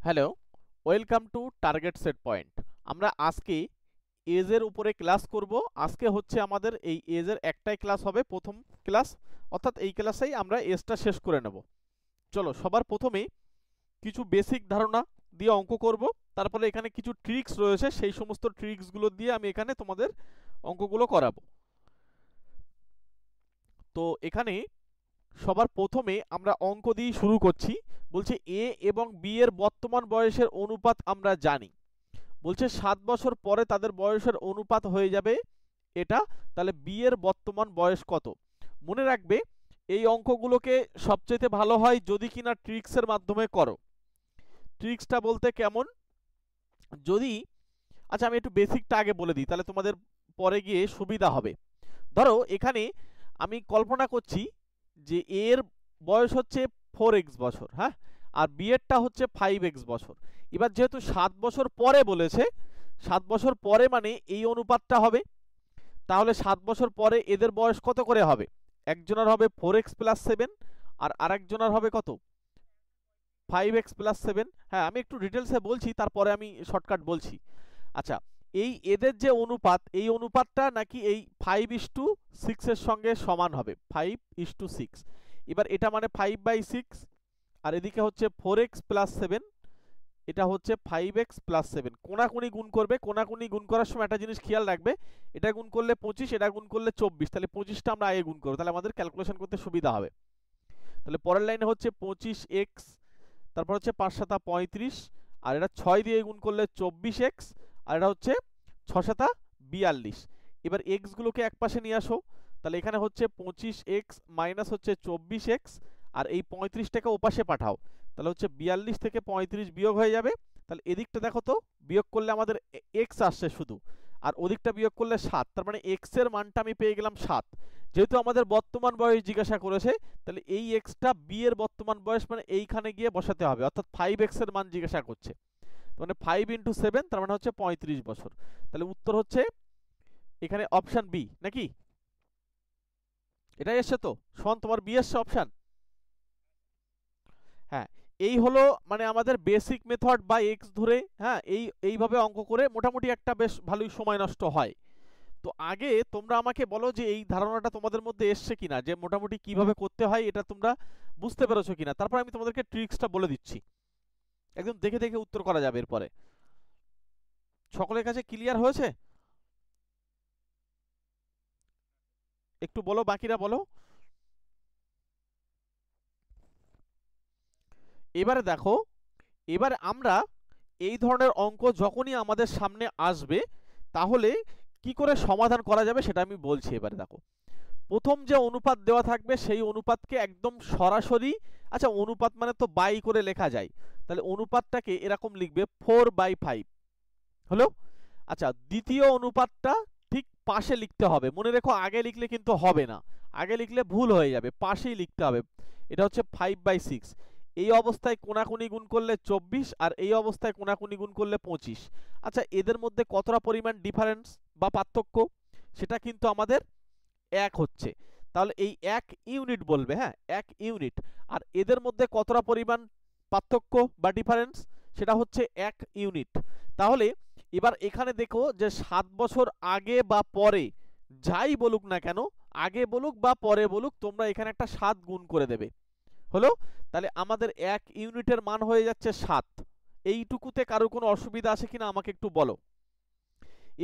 Hello, welcome to target set point. আমরা আজকে এজের উপরে ক্লাস করব। আজকে হচ্ছে আমাদের এই এজের একটাই ক্লাস হবে, প্রথম ক্লাস, অর্থাৎ এই ক্লাসেই আমরা এজটা শেষ করে নেব। চলো, সবার প্রথমে কিছু বেসিক ধারণা দিয়ে অঙ্ক করব, তারপরে এখানে কিছু ট্রিক্স রয়েছে, সেই সমস্ত ট্রিক্সগুলো দিয়ে আমি এখানে তোমাদের অঙ্কগুলো করাবো। তো এখানে সবার প্রথমে আমরা অঙ্ক দিয়ে শুরু করছি। বলছে এ এবং বি এর বর্তমান বয়সের অনুপাত আমরা জানি। বলছে 7 বছর পরে তাদের বয়সের অনুপাত হয়ে যাবে এটা। তাহলে বি এর বর্তমান বয়স কত? মনে রাখবে, এই অঙ্কগুলোকে সবচেয়ে ভালো হয় যদি কিনা ট্রিক্সের মাধ্যমে করো। ট্রিক্সটা বলতে কেমন, যদি আচ্ছা আমি একটু বেসিকটা আগে বলে দিই, তাহলে তোমাদের পরে গিয়ে সুবিধা হবে। ধরো এখানে আমি কল্পনা করছি যে এর বয়স হচ্ছে 4x বছর, হ্যাঁ, আর বি এরটা হচ্ছে 5x বছর। এবার যেহেতু 7 বছর পরে বলেছে, 7 বছর পরে মানে এই অনুপাতটা হবে। তাহলে 7 বছর পরে এদের বয়স কত করে হবে? একজনের হবে 4x প্লাস 7, আর আরেকজনের হবে কত? 5x plus 7। হ্যাঁ, আমি একটু ডিটেলসে বলছি, তারপরে আমি শর্টকাট বলছি। আচ্ছা, এই এদের যে অনুপাত, এই অনুপাতটা নাকি এই 5:6 এর সঙ্গে সমান হবে, 5:6। এবার এটা মানে 5/6, আর এদিকে হচ্ছে 4x প্লাস 7, এটা হচ্ছে 5x প্লাস 7। কোনাকুনি গুণ করবে, কোনাকুনি গুণ করার সময় একটা জিনিস খেয়াল রাখবে, এটা গুণ করলে 25, এটা গুণ করলে 24, তাহলে 25টা আমরা আগে গুণ করবো, তাহলে আমাদের ক্যালকুলেশন করতে সুবিধা হবে। তাহলে পরের লাইনে হচ্ছে 25x, তারপর হচ্ছে 5 7 35, আর এটা 6 দিয়ে গুণ করলে 24x, আর এটা হচ্ছে 6 7 42। এবার এক্স গুলোকে এক পাশে নিয়ে আসো, তাহলে এখানে হচ্ছে 25x মাইনাস হচ্ছে 24x, আর এই 35টাকে ওপাশে পাঠাও, তাহলে হচ্ছে 42 থেকে 35 বিয়োগ হয়ে যাবে। তাহলে এদিকটা দেখো তো, বিয়োগ করলে আমাদের এক্স আসছে শুধু, আর ওদিকটা বিয়োগ করলে 7, তার মানে এক্স এর মানটা আমি পেয়ে গেলাম 7। যেহেতু আমাদের বর্তমান বয়স জিজ্ঞাসা করেছে, তাহলে এই এক্সটা বি এর বর্তমান বয়স মানে এইখানে গিয়ে বসাতে হবে, অর্থাৎ 5x এর মান জিজ্ঞাসা করছে, মানে 5 × 7, তার মানে হচ্ছে 35 বছর। তাহলে উত্তর হচ্ছে এখানে অপশন বি, নাকি? এটাই এসছে তো শোন, তোমার বি এসছে অপশন। হ্যাঁ, এই হলো মানে আমাদের বেসিক মেথড বা এক্স ধরে, হ্যাঁ, এইভাবে অঙ্ক করে মোটামুটি একটা বেশ ভালোই সময় নষ্ট হয়। তো আগে তোমরা আমাকে বলো যে এই ধারণাটা তোমাদের মধ্যে এসছে কিনা, যে মোটামুটি কিভাবে করতে হয় এটা তোমরা বুঝতে পেরেছো কিনা। তারপর আমি তোমাদেরকে ট্রিক্সটা বলে দিচ্ছি, একদম দেখে দেখে উত্তর করা যাবে এরপরে। সকলের কাছে ক্লিয়ার হয়েছে? একটু বলো, বাকিরা বলো। এবারে দেখো, এবারে আমরা এই ধরনের অঙ্ক যখনই আমাদের সামনে আসবে, তাহলে কি করে সমাধান করা যাবে সেটা আমি বলছি। এবারে দেখো, প্রথম যে অনুপাত দেওয়া থাকবে সেই অনুপাতকে একদম সরাসরি, আচ্ছা অনুপাত মানে তো বাই করে লেখা যায়, তাহলে অনুপাতটাকে এরকম লিখবে 4/5, হলো। আচ্ছা, দ্বিতীয় অনুপাতটা ঠিক পাশে লিখতে হবে, মনে রেখো আগে লিখলে কিন্তু হবে না, আগে লিখলে ভুল হয়ে যাবে, পাশেই লিখতে হবে। এটা হচ্ছে 5/6। এই অবস্থায় কোনাকুনি গুণ করলে 24, আর এই অবস্থায় কোনাকুনি গুণ করলে 25। আচ্ছা, এদের মধ্যে কতটা পরিমাণ ডিফারেন্স বা পার্থক্য, সেটা কিন্তু আমাদের 1 হচ্ছে, তাহলে এই 1 ইউনিট বলবে, হ্যাঁ 1 ইউনিট। আর এদের মধ্যে কতটা পরিমাণ পার্থক্য বা ডিফারেন্স, সেটা হচ্ছে 1 ইউনিট। তাহলে এবার এখানে দেখো যে 7 বছর আগে বা পরে যাই বলুক না কেন, আগে বলুক বা পরে বলুক, তোমরা এখানে একটা 7 গুণ করে দেবে, হলো। তাহলে আমাদের 1 ইউনিটের মান হয়ে যাচ্ছে 7। এইটুকুতে কারো কোনো অসুবিধা আছে কিনা আমাকে একটু বলো।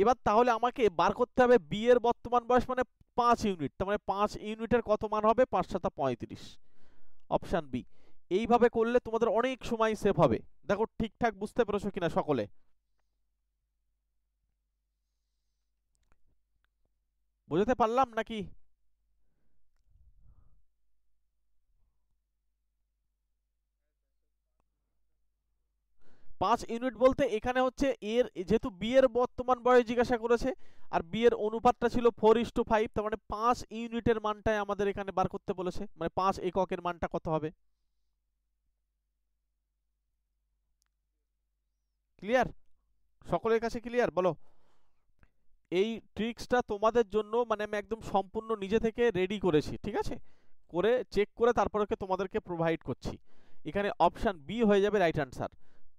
এবার তাহলে আমাকে বার করতে হবে বি এর বর্তমান বয়স মানে 5 ইউনিট, তার মানে 5 ইউনিটের কত মান হবে? 5 7 35, অপশন বি। এইভাবে করলে তোমাদের অনেক সময় সেভ হবে। দেখো ঠিকঠাক বুঝতে পেরেছো কিনা সকলে? বুঝতে পারলাম নাকি? 5 ইউনিট বলতে এখানে হচ্ছে এর, যেহেতু বি এর বর্তমান বয়স জিজ্ঞাসা করেছে, আর বি এর অনুপাতটা ছিল 4:5, তার মানে 5 ইউনিটের মানটাই আমাদের এখানে বার করতে বলেছে, মানে 5 এককের মানটা কত হবে। ক্লিয়ার? সকলের কাছে ক্লিয়ার বলো। এই ট্রিক্সটা তোমাদের জন্য মানে আমি একদম সম্পূর্ণ নিজে থেকে রেডি করেছি, ঠিক আছে, করে চেক করে তারপরে তোমাদেরকে প্রোভাইড করছি। এখানে অপশন বি হয়ে যাবে রাইট অ্যান্সার।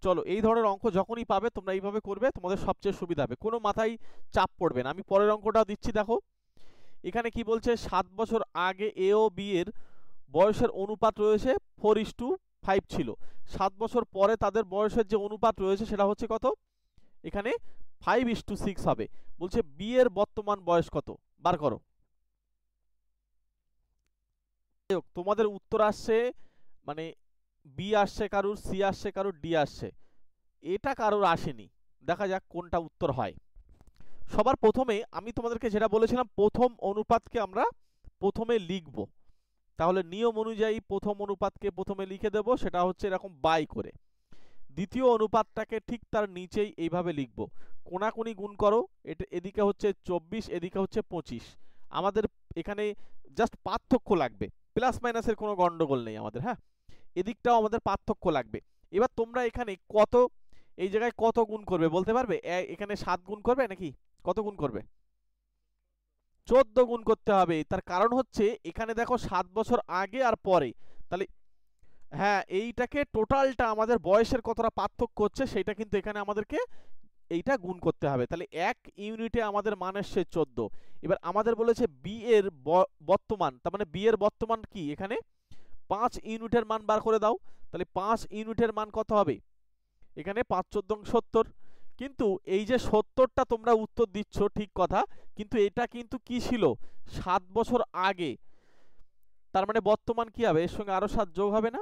চলো, এই ধরনের অঙ্ক যখনই পাবে তোমরা এইভাবে করবে, তোমাদের সবচেয়ে সুবিধা হবে, কোনো মাথায় চাপ পড়বে না। আমি পরের অঙ্কটা দিচ্ছি, দেখো এখানে কি বলছে, 7 বছর আগে এ ও বি এর বয়সের অনুপাত রয়েছে 4:5 ছিল, 7 বছর পরে তাদের বয়সের যে অনুপাত রয়েছে সেটা হচ্ছে কত, এখানে 5:6 হবে। বলছে বি এর বর্তমান বয়স কত, বার করো। তোমাদের উত্তর আসছে, মানে বি আসছে কারুর, সি আসছে কারুর, ডি আসছে, এটা কারুর আসেনি। দেখা যাক কোনটা উত্তর হয়। সবার প্রথমে আমি তোমাদেরকে যেটা বলেছিলাম, প্রথম অনুপাতকে আমরা প্রথমে লিখব। তাহলে নিয়ম অনুযায়ী প্রথম অনুপাতকে প্রথমে লিখে দেব, সেটা হচ্ছে এরকম বাই করে। দ্বিতীয় অনুপাতটাকে ঠিক তার নিচেই এইভাবে লিখব, কোনাকুনি গুণ করো, এটা এদিকে হচ্ছে 24, এদিকে হচ্ছে 25। আমাদের এখানে জাস্ট পার্থক্য লাগবে, প্লাস মাইনাসের কোনো গন্ডগোল নেই আমাদের, হ্যাঁ, এদিকটাও আমাদের পার্থক্য লাগবে। এবার তোমরা এখানে কত, এই জায়গায় কত গুণ করবে বলতে পারবে? এখানে 7 গুণ করবে নাকি কত গুণ করবে? 14 গুণ করতে হবে। তার কারণ হচ্ছে এখানে দেখো 7 বছর আগে আর পরে, তাহলে হ্যাঁ, এইটাকে টোটালটা আমাদের বয়সের কতটা পার্থক্য হচ্ছে সেটা কিন্তু এখানে আমাদেরকে এইটা গুণ করতে হবে। তাহলে 1 ইউনিটে আমাদের মান আসছে 14। এবার আমাদের বলেছে বি এর বর্তমান, তার মানে বি এর বর্তমান কি, এখানে 5 ইউনিটের মান বার করে দাও। তাহলে 5 ইউনিটের মান কত হবে, এখানে 5×14 70। কিন্তু এই যে 70টা তোমরা উত্তর দিচ্ছ ঠিক কথা, কিন্তু এটা কিন্তু কি ছিল, 7 বছর আগে। তার মানে বর্তমান কি হবে, এর সঙ্গে আরো 7 যোগ হবে না,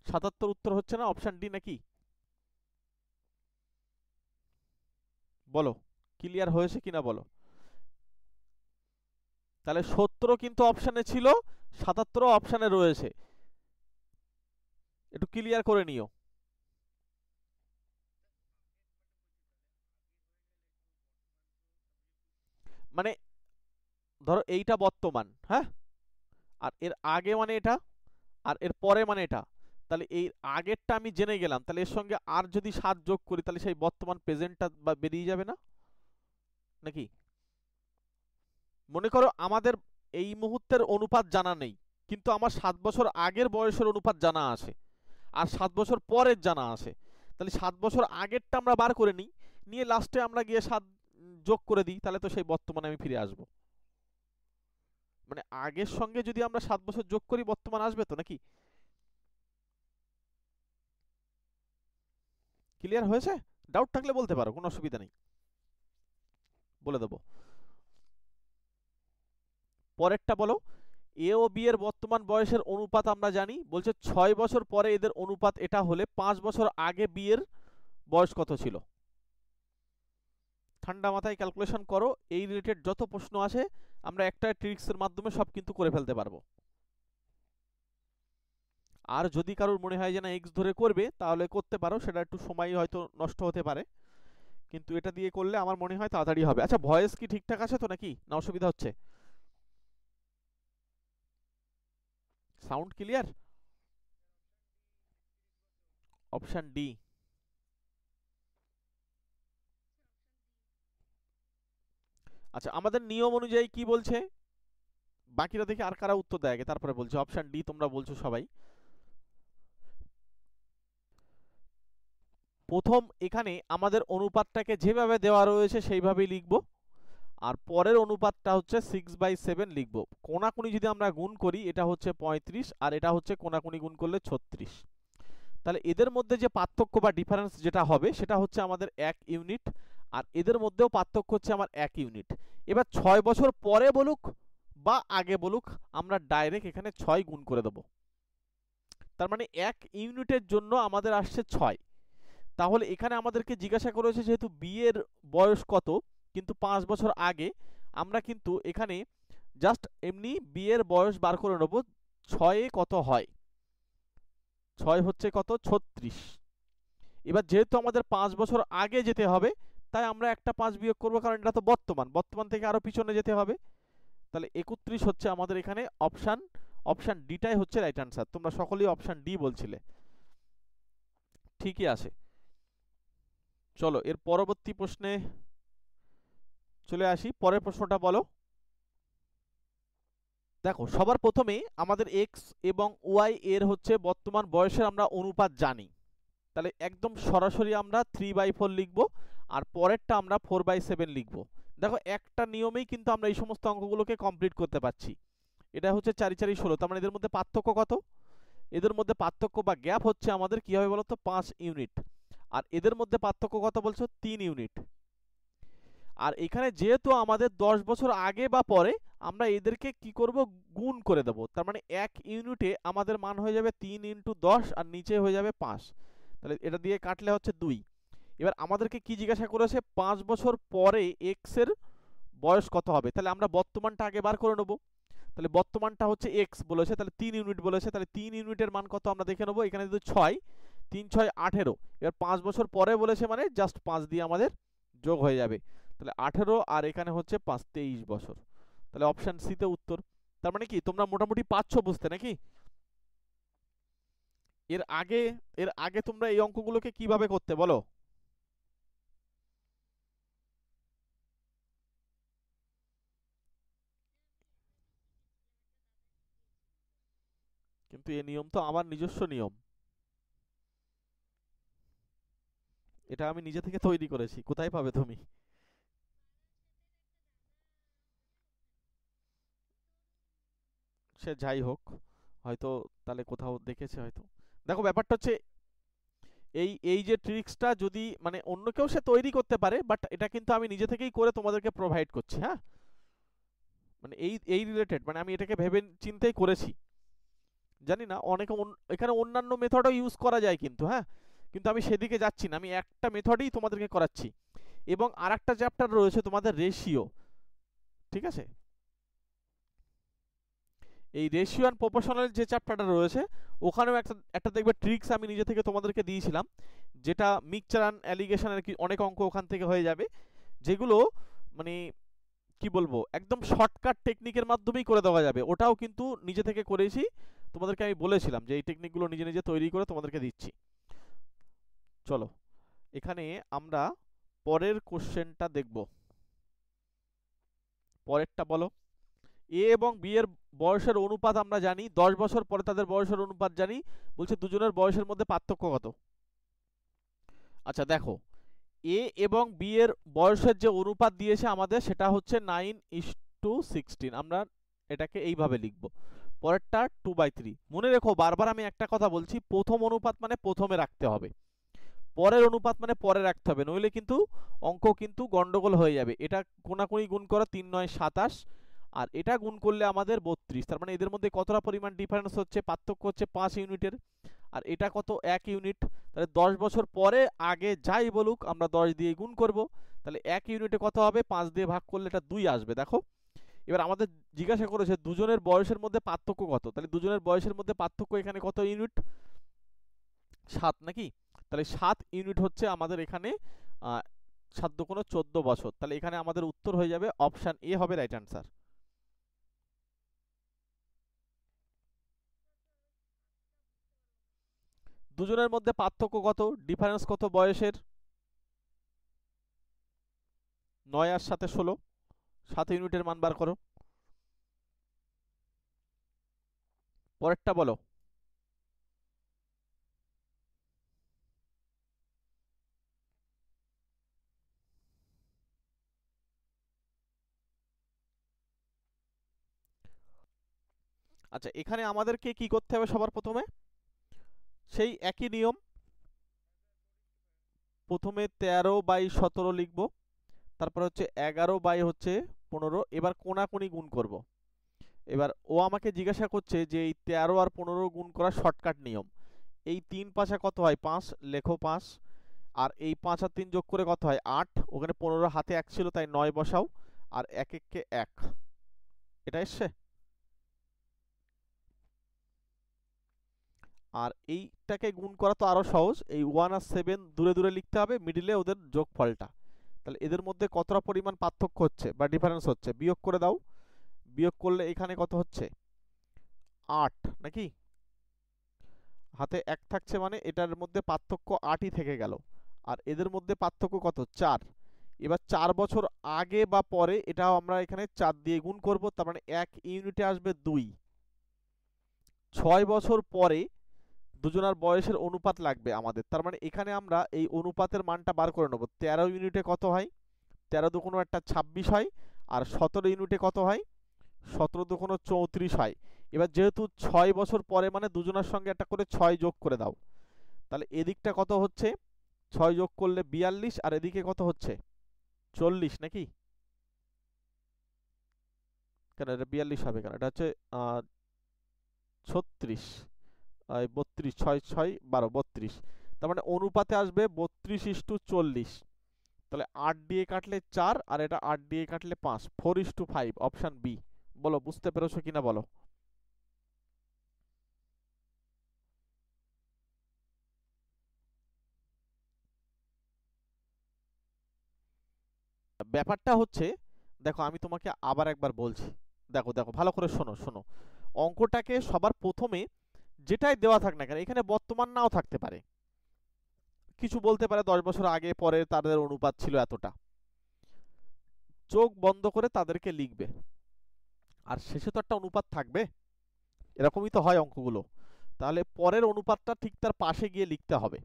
77 উত্তর হচ্ছে না, অপশন ডি নাকি? বলো ক্লিয়ার হয়েছে কিনা বলো। তাহলে 70 কিন্তু অপশানে ছিল, 77 অপশানে রয়েছে, একটু ক্লিয়ার করে নিও। মানে ধরো এইটা বর্তমান, হ্যাঁ, আর এর আগে মানে এটা, আর এর পরে মানে এটা। তাহলে এই আগেরটা আমি জেনে গেলাম, তাহলে এর সঙ্গে আর যদি 7 যোগ করি তাহলে সেই বর্তমান প্রেজেন্টটা বেরিয়ে যাবে না নাকি? মনে করো আমাদের এই মুহূর্তের অনুপাত জানা নেই, কিন্তু আমার 7 বছর আগের বয়সের অনুপাত জানা আছে, আর 7 বছর পরের জানা আছে। তাহলে 7 বছর আগেরটা আমরা বার করে নিই, নিয়ে লাস্টে আমরা গিয়ে 7 যোগ করে দিই, তাহলে তো সেই বর্তমানে আমি ফিরে আসব। মানে আগের সঙ্গে যদি আমরা 7 বছর যোগ করি বর্তমান আসবে তো নাকি? ক্লিয়ার হয়েছে? ডাউট থাকলে বলতে পারো, কোনো অসুবিধা নেই, বলে দেবো। পরেরটা বলো, এ ও বি এর বর্তমান বয়সের অনুপাত আমরা জানি, বলছে 6 বছর পরে এদের অনুপাত এটা হলে 5 বছর আগে বি এর বয়স কত ছিল। ঠান্ডা মাথায় ক্যালকুলেশন করো, এই রিলেটেড যত প্রশ্ন আছে আমরা একটা ট্রিক্সের মাধ্যমে সব কিন্তু করে ফেলতে পারবো। আর যদি কারোর মনে হয় যে না এক্স ধরে করবে তাহলে করতে পারো, সেটা একটু সময় হয়তো নষ্ট হতে পারে, কিন্তু এটা দিয়ে করলে আমার মনে হয় তাড়াতাড়ি হবে। আচ্ছা, ভয়েস কি ঠিকঠাক আছে তো নাকি, না অসুবিধা হচ্ছে? Sound clear? Option D. আচ্ছা, আমাদের নিয়ম অনুযায়ী কি বলছে, বাকিরা দেখি আর কারা উত্তর দেয় আগে, তারপরে বলছে। অপশন ডি তোমরা বলছো সবাই। প্রথম এখানে আমাদের অনুপাতটাকে যেভাবে দেওয়া রয়েছে সেইভাবেই লিখব, আর পরের অনুপাতটা হচ্ছে 6/7 লিখব। কোনাকুনি যদি আমরা গুণ করি এটা হচ্ছে 35, আর এটা হচ্ছে কোনাকুনি গুণ করলে 36। তাহলে এদের মধ্যে যে পার্থক্য বা ডিফারেন্স যেটা হবে সেটা হচ্ছে আমাদের 1 ইউনিট, আর এদের মধ্যেও পার্থক্য হচ্ছে আমার 1 ইউনিট। এবার 6 বছর পরে বলুক বা আগে বলুক, আমরা ডাইরেক্ট এখানে 6 গুণ করে দেব। তার মানে 1 ইউনিটের জন্য আমাদের আসছে 6। তাহলে এখানে আমাদেরকে জিজ্ঞাসা করেছে যেহেতু বি এর বয়স কত, কিন্তু 5 বছর আগে, আমরা কিন্তু এখানে জাস্ট এমনি বি এর বয়স বার করে নেব। 6 কত হয়, 6 হচ্ছে কত, 36। এবার যেহেতু আমাদের 5 বছর আগে যেতে হবে, তাই আমরা একটা 5 বিয়োগ করবো, কারণ এটা তো বর্তমান, বর্তমান থেকে আরো পিছনে যেতে হবে। তাহলে 31 হচ্ছে আমাদের এখানে অপশন, অপশন ডিটাই হচ্ছে রাইট আনসার। তোমরা সকলেই অপশন ডি বলছিলে, ঠিকই আছে। চলো এর পরবর্তী প্রশ্নে চলে আসি, পরের প্রশ্নটা বলো। দেখো সবার প্রথমে আমাদের এক্স এবং ওয়াই এর হচ্ছে বর্তমান বয়সের আমরা অনুপাত জানি, তাহলে একদম সরাসরি আমরা 3/4 লিখব, আর পরেরটা আমরা 4/7 লিখব। দেখো একটা নিয়মেই কিন্তু আমরা এই সমস্ত অঙ্কগুলোকে কমপ্লিট করতে পারছি। এটা হচ্ছে 4 4 16, তার মানে এদের মধ্যে পার্থক্য কত? এদের মধ্যে পার্থক্য বা গ্যাপ হচ্ছে আমাদের কি হবে বলতো 5 ইউনিট, আর এদের মধ্যে পার্থক্য কত বলছো 3 ইউনিট। আর এখানে যেহেতু আমাদের 10 বছর আগে বা পরে, আমরা এদেরকে কি করব গুণ করে দেব, তার মানে 1 ইউনিটে আমাদের মান হয়ে যাবে 3 × 10 আর নিচে হয়ে যাবে 5, তাহলে এটা দিয়ে কাটলে হচ্ছে 2। এবার আমাদেরকে কি জিজ্ঞাসা করেছে 5 বছর পরে এক্স এর বয়স কত হবে, তাহলে আমরা বর্তমানটা আগে বার করে নেব। তাহলে বর্তমানটা হচ্ছে এক্স বলেছে, তাহলে 3 ইউনিট বলেছে, তাহলে 3 ইউনিটের মান কত আমরা দেখে নেব। এখানে যদি 6, 3 6 18, এবার 5 বছর পরে বলেছে মানে জাস্ট 5 দিয়ে আমাদের যোগ হয়ে যাবে, তাহলে 18 আর এখানে হচ্ছে 5 23 বছর, তাহলে অপশন সি তে উত্তর। তার মানে কি তোমরা মোটামুটি পাচ্ছ বুঝতে নাকি? এর আগে তোমরা এই অঙ্কগুলোকে কিভাবে করতে বলো? কিন্তু এই নিয়ম তো আমার নিজস্ব নিয়ম, এটা আমি নিজে থেকে তৈরি করেছি, কোথায় পাবে তুমি? সে যাই হোক, হয়তো তাহলে কোথাও দেখেছে হয়তো। দেখো ব্যাপারটা হচ্ছে এই এই যে ট্রিক্সটা যদি মানে অন্য কেউ সে তৈরি করতে পারে, বাট এটা কিন্তু আমি নিজে থেকেই করে তোমাদেরকে প্রোভাইড করছি। হ্যাঁ, মানে এই এই রিলেটেড, মানে আমি এটাকে ভেবে চিন্তেই করেছি। জানি না অনেকে এখানে অন্যান্য মেথডও ইউজ করা যায় কিন্তু, হ্যাঁ, কিন্তু আমি সেদিকে যাচ্ছি না, আমি একটা মেথডই তোমাদেরকে করাচ্ছি। এবং আরেকটা চ্যাপ্টার রয়েছে তোমাদের রেশিও, ঠিক আছে? এই রেশিও অ্যান্ড প্রপোর্শনাল যে চ্যাপ্টারটা রয়েছে, ওখানেও একটা একটা দেখবে ট্রিক্স আমি নিজে থেকে তোমাদেরকে দিয়েছিলাম, যেটা মিক্সচার অ্যান্ড অ্যালিগেশনের কি অনেক অঙ্ক ওখান থেকে হয়ে যাবে, যেগুলো মানে কি বলবো একদম শর্টকাট টেকনিকের মাধ্যমেই করে দেওয়া যাবে। ওটাও কিন্তু নিজে থেকে করেছি, তোমাদেরকে আমি বলেছিলাম যে এই টেকনিকগুলো নিজে নিজে তৈরি করে তোমাদেরকে দিচ্ছি। চলো এখানে আমরা পরের কোশ্চেনটা দেখব। পরেরটা বলো। এ এবং বি এর বয়সের অনুপাত আমরা জানি, 10 বছর পরে তাদের বয়সের অনুপাত জানি, বলছে দুজনের বয়সের মধ্যে পার্থক্য কত। আচ্ছা দেখো, এ এবং বি এর বয়সের যে অনুপাত দিয়েছে আমাদের সেটা হচ্ছে 9:16, আমরা এটাকে এইভাবে লিখব। পরেরটা 2/3। মনে রেখো বারবার আমি একটা কথা বলছি, প্রথম অনুপাত মানে প্রথমে রাখতে হবে, পরের অনুপাত মানে পরে রাখতে হবে, নইলে কিন্তু অঙ্ক কিন্তু গন্ডগোল হয়ে যাবে। এটা কোনাকুনি গুণ করো, 3 9 27, আর এটা গুণ করলে আমাদের 32, তার মানে এদের মধ্যে কতটা পরিমাণ ডিফারেন্স হচ্ছে, পার্থক্য হচ্ছে 5 ইউনিটের। আর এটা কত 1 ইউনিট, তাহলে 10 বছর পরে আগে যাই বলুক আমরা 10 দিয়ে গুণ করব, তাহলে 1 ইউনিটে কত হবে 5 দিয়ে ভাগ করলে এটা 2 আসবে। দেখো এবার আমাদের জিজ্ঞাসা করেছে দুজনের বয়সের মধ্যে পার্থক্য কত, তাহলে দুজনের বয়সের মধ্যে পার্থক্য এখানে কত ইউনিট, 7 নাকি? তাহলে 7 ইউনিট হচ্ছে আমাদের এখানে 7 দুগুণে 14 বছর, তাহলে এখানে আমাদের উত্তর হয়ে যাবে অপশন এ হবে রাইট অ্যান্সার। দুজনের মধ্যে পার্থক্য কত, ডিফারেন্স কত বয়সের, 9 আর 7 16, 7 ইউনিটের মান বার করো। পরেরটা বলো। আচ্ছা এখানে আমাদেরকে কি করতে হবে সবার প্রথমে, সেই একই নিয়ম, প্রথমে 13/17 লিখব, তারপর হচ্ছে 11/15, এবার কোনাকুনি গুণ করব। এবার ও আমাকে জিজ্ঞাসা করছে যে এই 13 আর 15 গুণ করা শর্টকাট নিয়ম, এই 3 5 কত হয় 5, লেখো 5, আর এই 5 আর 3 যোগ করে কত হয় 8, ওখানে 15 হাতে 1 ছিল তাই 9 বসাও, আর 1 1 কে 1, এটা এসছে। আর এইটাকে গুণ করা তো আরো সহজ, এই 1 আর 7 দূরে দূরে লিখতে হবে, মিডিলে ওদের যোগফলটা, তাহলে এদের মধ্যে কতটা পরিমাণ পার্থক্য হচ্ছে বা ডিফারেন্স হচ্ছে বিয়োগ করে দাও, বিয়োগ করলে এখানে কত হচ্ছে 8 নাকি, হাতে 1 থাকছে মানে এটার মধ্যে পার্থক্য 8ই থেকে গেল, আর এদের মধ্যে পার্থক্য কত 4, এবার 4 বছর আগে বা পরে এটাও আমরা এখানে 4 দিয়ে গুণ করব, তার মানে 1 ইউনিটে আসবে 2। 6 বছর পরে দুজনার বয়সের অনুপাত লাগবে আমাদের, তার মানে এখানে আমরা এই অনুপাতের মানটা বার করে নেব। 13 ইউনিটে কত হয়, 13 দুগুণ একটা 26 হয়, আর 17 ইউনিটে কত হয়, 17 দুগুণ 34 হয়। এবার যেহেতু 6 বছর পরে মানে দুজনের সঙ্গে একটা করে 6 যোগ করে দাও, তাহলে এদিকটা কত হচ্ছে, 6 যোগ করলে 42, আর এদিকে কত হচ্ছে 40 নাকি, কেন এটা 42 হবে কেন, এটা হচ্ছে 36, 32, 6 6 12, 32, তার মানে অনুপাতে আসবে 32:40। তাহলে 8 দিয়ে কাটলে 4, আর এটা 8 দিয়ে কাটলে 5, 4:5, অপশন বি। বলো বুঝতে পেরেছো কিনা বলো। ব্যাপারটা হচ্ছে, দেখো আমি তোমাকে আবার একবার বলছি, দেখো দেখো ভালো করে শোনো শোনো। অঙ্কটাকে সবার প্রথমে যেটাই দেওয়া থাক না কেন, এখানে বর্তমান নাও থাকতে পারে, কিছু বলতে পারে 10 বছর আগে পরে তাদের অনুপাত ছিল এতটা, চোখ বন্ধ করে তাদেরকে লিখবে, আর শেষে তো একটা অনুপাত থাকবে, এরকমই তো হয় অঙ্কগুলো। তাহলে পরের অনুপাতটা ঠিক তার পাশে গিয়ে লিখতে হবে।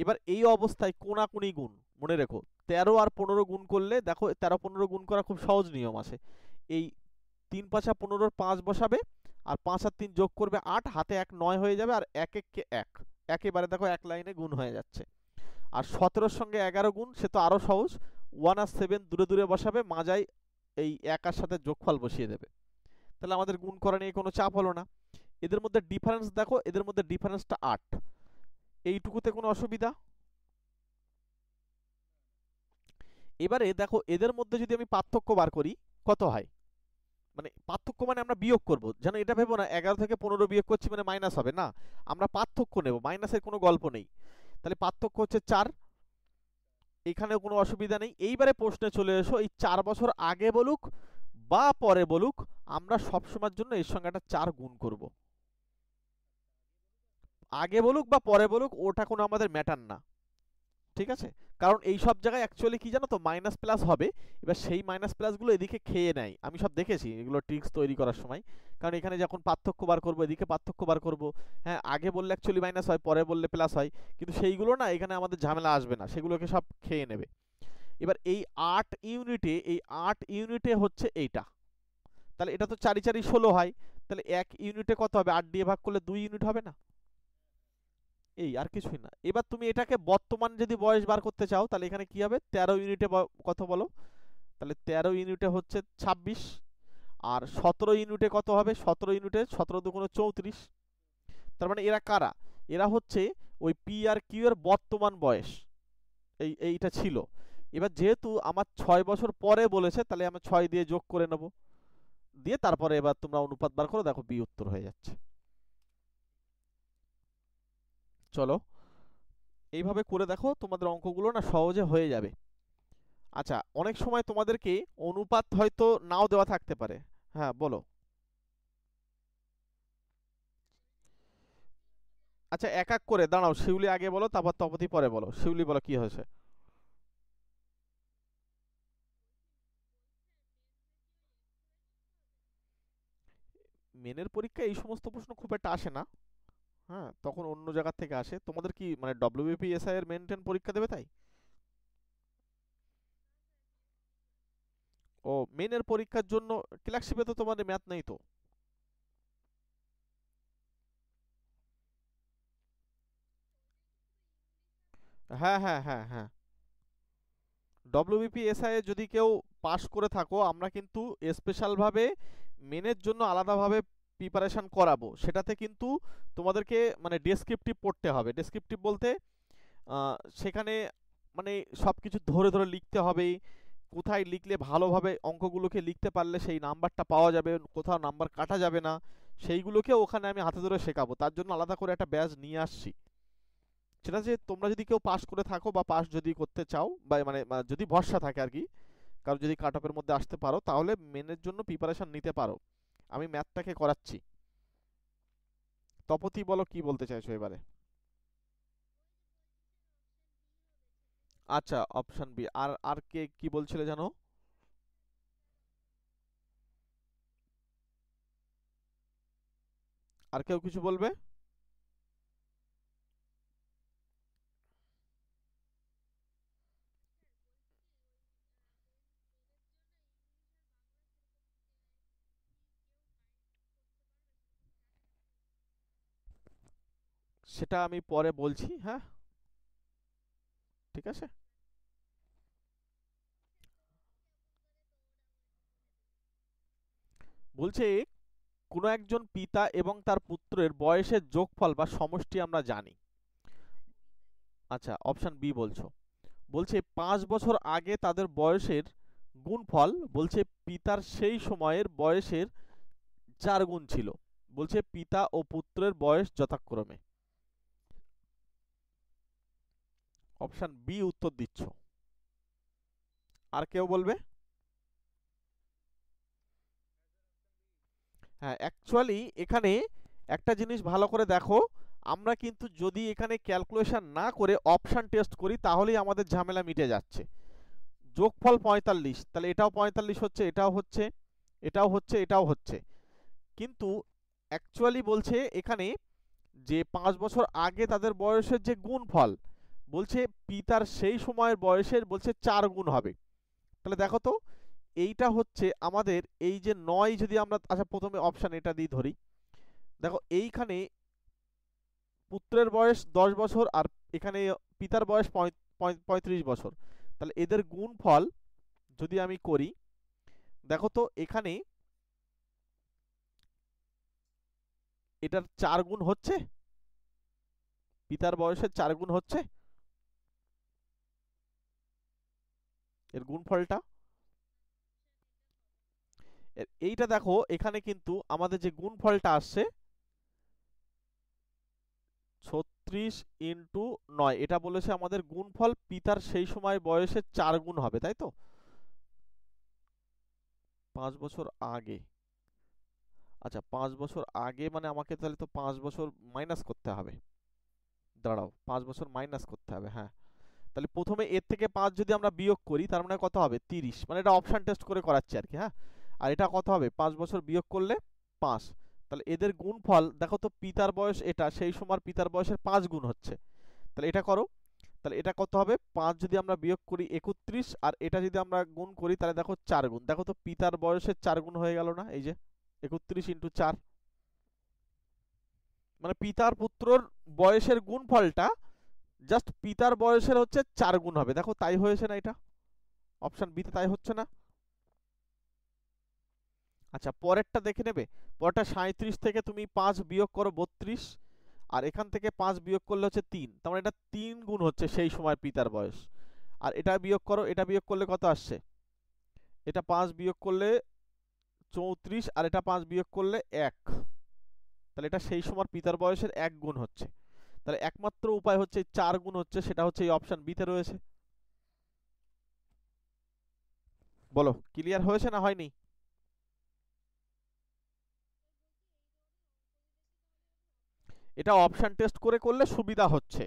এবার এই অবস্থায় কোনাকুনি গুণ, মনে রেখো 13 আর 15 গুণ করলে, দেখো 13 15 গুণ করা খুব সহজ নিয়ম আছে। এই 3 5 15 5 বসাবে, আর 5 আর 3 যোগ করবে 8, হাতে 1 9 হয়ে যাবে, আর 1 1 কে 1, একেবারে দেখো এক লাইনে গুণ হয়ে যাচ্ছে। আর 17 সঙ্গে 11 গুণ, সে তো আরো সহজ, 1 আর 7 দূরে দূরে বসাবে, মাজায় এই 1 আর সাথে যোগফল বসিয়ে দেবে। তাহলে আমাদের গুণ করা নিয়ে কোনো চাপ হলো না। এদের মধ্যে ডিফারেন্স দেখো, এদের মধ্যে ডিফারেন্সটা 8, এইটুকুতে কোনো অসুবিধা। এবারে দেখো এদের মধ্যে যদি আমি পার্থক্য বার করি, কত হয়, মানে পার্থক্য মানে আমরা বিয়োগ করব, যেন এটা ভেবো না 11 থেকে 15 বিয়োগ করছি মানে মাইনাস হবে না, আমরা পার্থক্য নেব, মাইনাসের কোনো গল্প নেই। তাহলে পার্থক্য হচ্ছে 4, এখানেও কোনো অসুবিধা নেই। এইবারে প্রশ্নে চলে এসো, এই 4 বছর আগে বলুক বা পরে বলুক, আমরা সবসময়ের জন্য এর সঙ্গে একটা 4 গুণ করব। আগে বলুক বা পরে বলুক, ওটা কোনো আমাদের ম্যাটার না, ঠিক আছে। কারণ এই সব জায়গায় অ্যাকচুয়ালি কি জানো তো, মাইনাস প্লাস হবে। এবার সেই মাইনাস প্লাসগুলো এদিকে খেয়ে নেয়, আমি সব দেখেছি এগুলো ট্রিক্স তৈরি করার সময়। কারণ এখানে যখন পার্থক্য বার করবো, এদিকে পার্থক্য বার করবো, হ্যাঁ আগে বললে অ্যাকচুয়ালি মাইনাস হয়, পরে বললে প্লাস হয়, কিন্তু সেইগুলো না এখানে আমাদের ঝামেলা আসবে না, সেগুলোকে সব খেয়ে নেবে। এবার এই 8 ইউনিটে, এই 8 ইউনিটে হচ্ছে এইটা, তাহলে এটা তো 4 4 16 হয়, তাহলে 1 ইউনিটে কত হবে, 8 দিয়ে ভাগ করলে 2 ইউনিট হবে না, এই আর কিছুই না। এবার তুমি এটাকে বর্তমান যদি বয়স বার করতে চাও, তাহলে এখানে কি হবে, 13 ইউনিটে কত বলো, তাহলে 13 ইউনিটে হচ্ছে 26, আর 17 ইউনিটে কত হবে, 17 ইউনিটে 17 দুগুণ 34। তার মানে এরা কারা, এরা হচ্ছে ওই পি আর কিউ এর বর্তমান বয়স, এইটা ছিল। এবার যেহেতু আমার 6 বছর পরে বলেছে, তাহলে আমি 6 দিয়ে যোগ করে নেব, দিয়ে তারপরে এবার তোমরা অনুপাত বার করো, দেখো বি উত্তর হয়ে যাচ্ছে। চলো এইভাবে করে দেখো, তোমাদের অঙ্কগুলো না সহজে হয়ে যাবে। আচ্ছা, অনেক সময় তোমাদেরকে অনুপাত হয়তো নাও দেওয়া থাকতে পারে। হ্যাঁ বলো। আচ্ছা এক এক করে দাঁড়াও, শিউলি আগে বলো, তারপর তপতি পরে বলো। শিউলি বলো কি হয়েছে। মেনের পরীক্ষায় এই সমস্ত প্রশ্ন খুব একটা আসে না, হ্যাঁ তখন অন্য জায়গা থেকে আসে। তোমাদের কি মানে ডব্লিউবিপিএসআই এর মেন টেন পরীক্ষা দেবে তাই? ও মেনের পরীক্ষার জন্য ক্লার্কশিপে তো তোমাদের ম্যাথ নেই তো? হ্যাঁ হ্যাঁ হ্যাঁ হ্যাঁ, ডব্লিউবিপিএসআই এ যদি কেউ পাশ করে থাকো, আমরা কিন্তু স্পেশালভাবে মেনের জন্য আলাদাভাবে প্রিপারেশন করাবো, সেটাতে কিন্তু তোমাদেরকে মানে ডেসক্রিপটিভ পড়তে হবে। ডেসক্রিপটিভ বলতে সেখানে মানে সব কিছু ধরে ধরে লিখতে হবে, কোথায় লিখলে ভালোভাবে অঙ্কগুলোকে লিখতে পারলে সেই নাম্বারটা পাওয়া যাবে, কোথাও নাম্বার কাটা যাবে না, সেইগুলোকে ওখানে আমি হাতে ধরে শেখাবো। তার জন্য আলাদা করে একটা ব্যাচ নিয়ে আসছি। সেটা যে তোমরা যদি কেউ পাস করে থাকো বা পাস যদি করতে চাও, বা মানে যদি ভরসা থাকে আর কি, কারণ যদি কাট অফের মধ্যে আসতে পারো, তাহলে মেনের জন্য প্রিপারেশন নিতে পারো। আমি ম্যাথটাকে করাচ্ছি। তপতি বলো কি বলতে চাইছো এবারে। আচ্ছা, অপশন বি। আর আর কে কি বলছিলে জানো? আর কেউ কিছু বলবে? সেটা আমি পরে বলছি, হ্যাঁ। ঠিক আছে। বলছে কোনো একজন পিতা এবং তার পুত্রের বয়সের যোগফল বা সমষ্টি আমরা জানি। আচ্ছা, অপশন বি বলছো। বলছে 5 বছর আগে তাদের বয়সের গুণফল, বলছে পিতার সেই সময়ের বয়সের 4 গুণ ছিল। বলছে পিতা ও পুত্রের বয়স যথাক্রমে। অপশন বি উত্তর দিচ্ছ। আর কেউ বলবে? হ্যাঁ, অ্যাকচুয়ালি এখানে একটা জিনিস ভালো করে দেখো। আমরা কিন্তু যদি এখানে ক্যালকুলেশন না করে অপশন টেস্ট করি তাহলেই আমাদের ঝামেলা মিটে যাচ্ছে। যোগফল 45, তাহলে এটাও 45 হচ্ছে, এটাও হচ্ছে, এটাও হচ্ছে, এটাও হচ্ছে। কিন্তু অ্যাকচুয়ালি বলছে এখানে যে 5 বছর আগে তাদের বয়সের যে গুণফল, বলছে পিতার সেই সময়ের বয়সের বলছে 4 গুণ হবে। তাহলে দেখো তো, এইটা হচ্ছে আমাদের এই যে 9, যদি আমরা আচ্ছা প্রথমে অপশন এটা দিয়ে ধরি। দেখো এইখানে পুত্রের বয়স 10 বছর আর এখানে পিতার বয়স 35 বছর। তাহলে এদের গুণফল যদি আমি করি, দেখো তো এখানে এটার 4 গুণ হচ্ছে, পিতার বয়সের 4 গুণ হচ্ছে এর গুণফলটা। এইটা দেখো এখানে কিন্তু আমাদের যে গুণফলটা আসছে 36 × 9, এটা বলেছে আমাদের গুণফল পিতার সেই সময় বয়সের 4 গুণ হবে, তাই তো? 5 বছর আগে। আচ্ছা, 5 বছর আগে মানে আমাকে তাহলে তো 5 বছর মাইনাস করতে হবে। দাঁড়াও, 5 বছর মাইনাস করতে হবে, হ্যাঁ। তাহলে প্রথমে এর থেকে 5 যদি আমরা বিয়োগ করি তার মানে কত হবে? 30। মানে এটা অপশন টেস্ট করে করাচ্ছি আর কি, হ্যাঁ। আর এটা কত হবে? 5 বছর বিয়োগ করলে 5। তাহলে এদের গুণফল দেখো তো, পিতার বয়স এটা সেই সময় পিতার বয়সের 5 গুণ হচ্ছে। তাহলে এটা করো। তাহলে এটা কত হবে? 5 যদি আমরা বিয়োগ করি 31, আর এটা যদি আমরা গুণ করি তাহলে দেখো 4 গুণ। দেখো তো পিতার বয়সের 4 গুণ হয়ে গেল না? এই যে 31 × 4, মানে পিতার পুত্রর বয়সের গুণফলটা জাস্ট পিতার বয়সের হচ্ছে 4 গুণ হবে। দেখো তাই হয়েছে না এটা? অপশন বিতে তাই হচ্ছে না? আচ্ছা, পরেরটা দেখে নেবে। পরেরটা 37 থেকে তুমি 5 বিয়োগ করো 32, আর এখান থেকে 5 বিয়োগ করলে হচ্ছে 3। তার মানে এটা 3 গুণ হচ্ছে সেই সময় পিতার বয়স। আর এটা বিয়োগ করো, এটা বিয়োগ করলে কত আসছে? এটা 5 বিয়োগ করলে 34, আর এটা 5 বিয়োগ করলে 1। তাহলে এটা সেই সময় পিতার বয়সের 1 গুণ হচ্ছে। তাহলে একমাত্র উপায় হচ্ছে 4 গুণ হচ্ছে, সেটা হচ্ছে এই অপশন বিতে রয়েছে। বলো, ক্লিয়ার হয়েছে না হয়নি? এটা অপশন টেস্ট করে করলে সুবিধা হচ্ছে।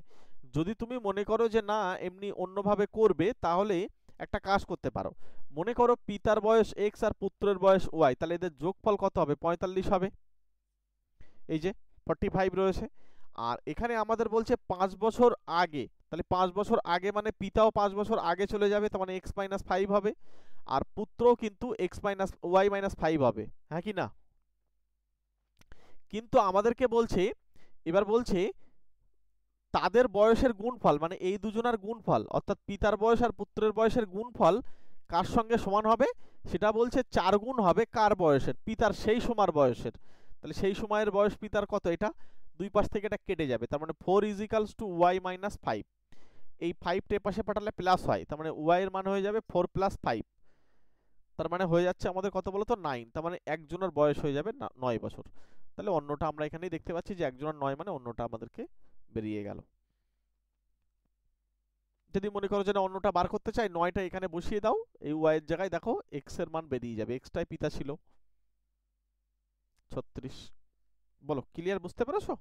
যদি তুমি মনে করো যে না এমনি অন্যভাবে করবে, তাহলে একটা কাজ করতে পারো। মনে করো পিতার বয়স এক্স আর পুত্রের বয়স ওয়াই, তাহলে এদের যোগফল কত হবে? 45 হবে। এই যে 45 রয়েছে। আর এখানে আমাদের বলছে 5 বছর আগে, তাহলে 5 বছর আগে মানে পিতাও 5 বছর আগে চলে যাবে, তার মানে x-5 হবে। আর পুত্রও কিন্তু y-5 হবে, হ্যাঁ কি না? কিন্তু আমাদেরকে বলছে, এবার বলছে তাদের বয়সের গুণফল, মানে এই দুজনার গুণফল অর্থাৎ পিতার বয়স আর পুত্রের বয়সের গুণফল কার সঙ্গে সমান হবে? সেটা বলছে 4 গুণ হবে কার বয়সের? পিতার সেই সময়ের বয়সের। তাহলে সেই সময়ের বয়স পিতার কত? এটা দুই পাশ থেকে এটা কেটে যাবে, তার মানে 4 = y-5। এই 5টা পাশে পাঠালে প্লাস হয়, তার মানে y এর মান হয়ে যাবে 4 + 5। তার মানে হয়ে যাচ্ছে আমাদের কত বলো তো? 9। তার মানে একজনের বয়স হয়ে যাবে 9 বছর। তাহলে অন্যটা আমরা এখানেই দেখতে পাচ্ছি যে একজনের 9 মানে অন্যটা আমাদেরকে বেরিয়ে গেল। যদি মনে করো যে না অন্যটা বার করতে চাই, 9টা এখানে বসিয়ে দাও, এই ওয়াই এর জায়গায় দেখো এক্স এর মান বেরিয়ে যাবে, এক্সটাই পিতা ছিল। 36। বলো, ক্লিয়ার? বুঝতে পেরেছো?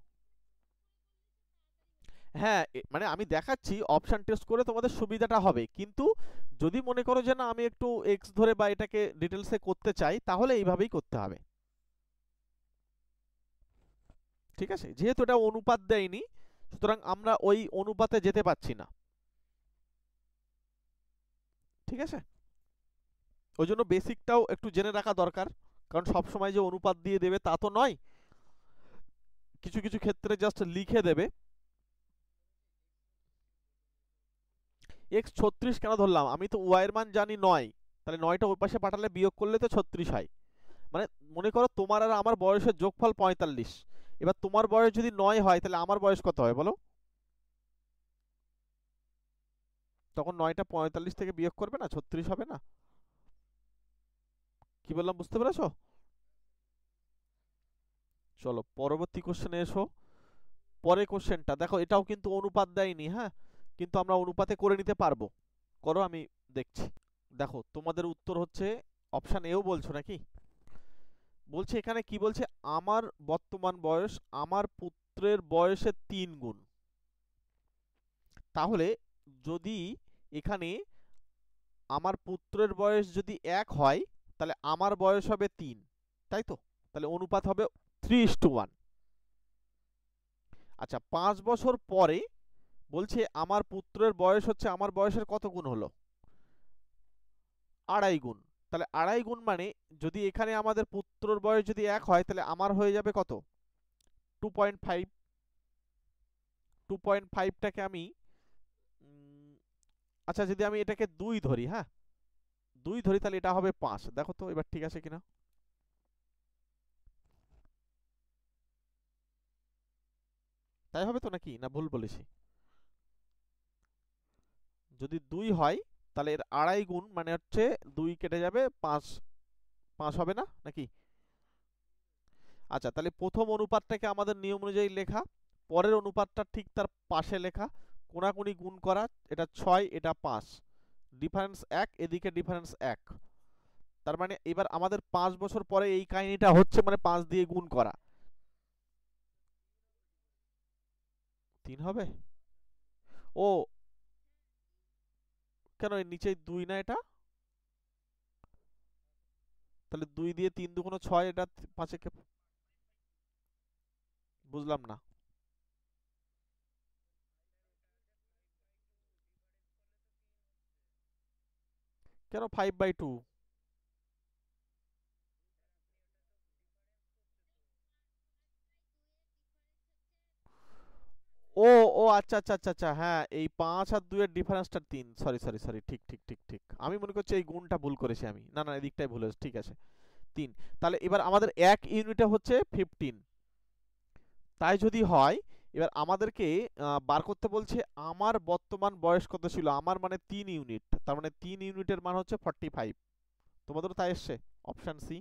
হ্যাঁ, মানে আমি দেখাচ্ছি অপশন টেস্ট করে তোমাদের সুবিধাটা হবে, কিন্তু যদি মনে করো যে না আমি একটু এক্স ধরে বা এটাকে ডিটেলসে করতে চাই, তাহলে এইভাবেই করতে হবে। ঠিক আছে, যেহেতু এটা অনুপাত দেয়নি, সুতরাং আমরা ওই অনুপাতে যেতে পাচ্ছি না। ঠিক আছে, ওই জন্য বেসিকটাও একটু জেনে রাখা দরকার, কারণ সব সময় যে অনুপাত দিয়ে দেবে তা তো নয়, কিছু কিছু ক্ষেত্রে জাস্ট লিখে দেবে। এক্স 36 কেন ধরলাম, আমি তো ওয়াই এর মান জানি 9, তাহলে 9টা ওই পাশে পাঠালে বিয়োগ করলে তো 36 হয়। মানে মনে করো তোমার আর আমার বয়সের যোগফল 45, এবার তোমার বয়স যদি 9 হয় তাহলে আমার বয়স কত হয় বলো? তখন 9টা 45 থেকে বিয়োগ করবে না, 36 হবে না? কি বললাম বুঝতে পেরেছো? চলো পরবর্তী কোশ্চেনে এসো। পরে কোশ্চেনটা দেখো, এটাও কিন্তু অনুপাত দেয়নি, হ্যাঁ, কিন্তু আমরা অনুপাতে করে নিতে পারবো। করো, আমি দেখছি। দেখো তোমাদের উত্তর হচ্ছে অপশন এও বলছো নাকি? বলছে এখানে কি বলছে, আমার বর্তমান বয়স আমার পুত্রের বয়সের 3 গুণ। তাহলে যদি এখানে আমার পুত্রের বয়স যদি 1 হয়, তাহলে আমার বয়স হবে 3, তাই তো? তাহলে অনুপাত হবে 3:1। আচ্ছা, 5 বছর পরে বলছে আমার পুত্রের বয়স হচ্ছে আমার বয়সের কত গুণ হলো? 2.5 গুণ। তাহলে 2.5 গুণ মানে যদি এখানে আমাদের পুত্রর বয়স যদি 1 হয়, তাহলে আমার হয়ে যাবে কত? 2.5। 2.5টাকে আমি আচ্ছা যদি আমি এটাকে 2 ধরি, হ্যাঁ 2 ধরি, তাহলে এটা হবে 5। দেখো তো এবার ঠিক আছে কিনা। তাই হবে তো নাকি, না ভুল বলেছি? যদি 2 হয় তাহলে এর 2.5 গুণ মানে হচ্ছে 2 কেটে যাবে 5, 5 হবে না নাকি? আচ্ছা, তাহলে প্রথম অনুপাতটাকে আমাদের নিয়ম অনুযায়ী লেখা, পরের অনুপাতটা ঠিক তার পাশে লেখা, কোনাকুনি গুণ করা, এটা 6 এটা 5, ডিফারেন্স 1, এদিকে ডিফারেন্স 1। তার মানে এবার আমাদের 5 বছর পরে এই কাহিনীটা হচ্ছে, মানে 5 দিয়ে গুণ করা। 3 হবে? ও, কেন এর নিচে 2 না এটা? তাহলে 2 দিয়ে 3 দুগুণ 6, এটা 5 কে, বুঝলাম না। কেন 5/2? ও, ও আচ্ছা আচ্ছা আচ্ছা আচ্ছা, হ্যাঁ এই 5 আর 2 এর ডিফারেন্সটা 3, সরি সরি সরি, ঠিক ঠিক ঠিক ঠিক, আমি মনে করছি এই গুণটা ভুল করেছি আমি, না না এদিকটাই ভুল হয়েছে, ঠিক আছে 3। তাহলে এবার আমাদের 1 ইউনিটে হচ্ছে 15, তাই যদি হয় এবার আমাদেরকে বার করতে বলছে আমার বর্তমান বয়স কত ছিল, আমার মানে 3 ইউনিট, তার মানে 3 ইউনিটের মান হচ্ছে 45। তোমাদেরও তাই এসছে, অপশন সি।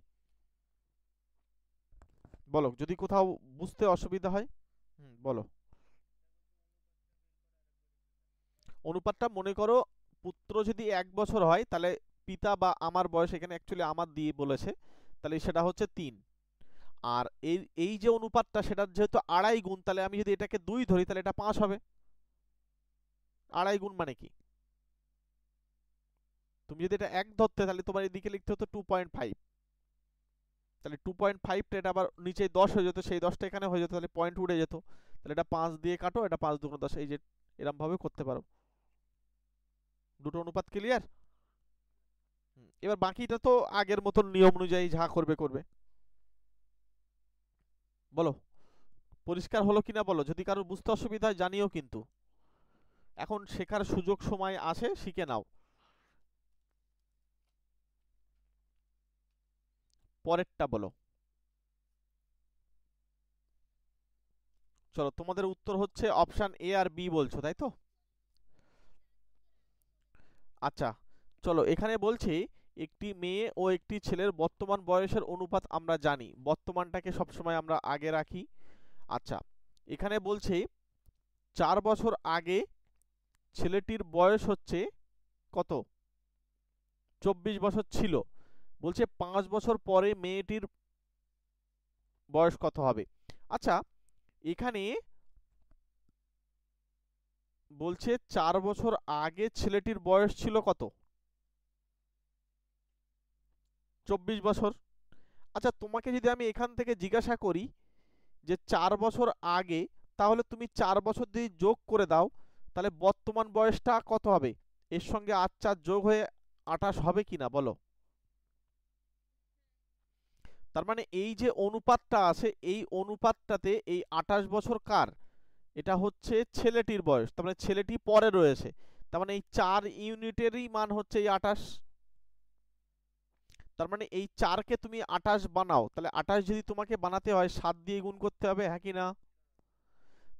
বলো যদি কোথাও বুঝতে অসুবিধা হয়। বলো। অনুপাতটা মনে করো পুত্র যদি 1 বছর হয়, তাহলে পিতা বা আমার বয়স, এখানে অ্যাকচুয়ালি আমার দিয়ে বলেছে, তাহলে সেটা হচ্ছে 3। আর এই এই যে অনুপাতটা সেটা যেহেতু 2.5 গুণ, তাহলে আমি যদি এটাকে 2 ধরি তাহলে এটা 5 হবে। 2.5 গুণ মানে কি, তুমি যদি এটা 1 ধরতে তাহলে তোমার এদিকে লিখতে হতো 2.5, তাহলে 2.5টা এটা আবার নিচে 10 হয়ে যেত, সেই 10টা এখানে হয়ে যেত, তাহলে পয়েন্ট উড়ে যেত, তাহলে এটা 5 দিয়ে কাটো, এটা 5 দুগুণ 10, এই যে এরকম ভাবে করতে পারো। দুটো অনুপাত ক্লিয়ার? এবার বাকিটা তো আগের মতন নিয়ম অনুযায়ী যা করবে করবে। বলো পরিষ্কার হলো কিনা, বলো যদি কারোর বুঝতে অসুবিধা হয় জানিও, কিন্তু এখন শেখার সুযোগ সময় আছে, শিখে নাও। পরেরটা বলো। চলো তোমাদের উত্তর হচ্ছে অপশন এ আর বি বলছো, তাই তো? আচ্ছা, চলো এখানে বলছি একটি মেয়ে ও একটি ছেলের বর্তমান বয়সের অনুপাত আমরা জানি, বর্তমানটাকে সবসময় আমরা আগে রাখি। আচ্ছা, এখানে বলছে 4 বছর আগে ছেলেটির বয়স হচ্ছে কত? 24 বছর ছিল। বলছে 5 বছর পরে মেয়েটির বয়স কত হবে? আচ্ছা, এখানে বলছে 4 বছর আগে ছেলেটির বয়স ছিল কত? 24 বছর। আচ্ছা, তোমাকে যদি আমি এখান থেকে জিজ্ঞাসা করি যে 4 বছর আগে, তাহলে তুমি 4 বছর দিয়ে যোগ করে দাও, তাহলে বর্তমান বয়সটা কত হবে? এর সঙ্গে 8 4 যোগ হয়ে 28 হবে কিনা বলো? তার মানে এই যে অনুপাতটা আছে, এই অনুপাতটাতে এই 28 বছর কার? এটা হচ্ছে ছেলেটির বয়স, তার মানে ছেলেটি পরে রয়েছে। তার মানে এই 4 ইউনিটেরই মান হচ্ছে এই 28। তার মানে এই 4কে তুমি 28 বানাও, তাহলে 28 যদি তোমাকে বানাতে হয় 7 দিয়ে গুণ করতে হবে, হ্যাঁ কি না?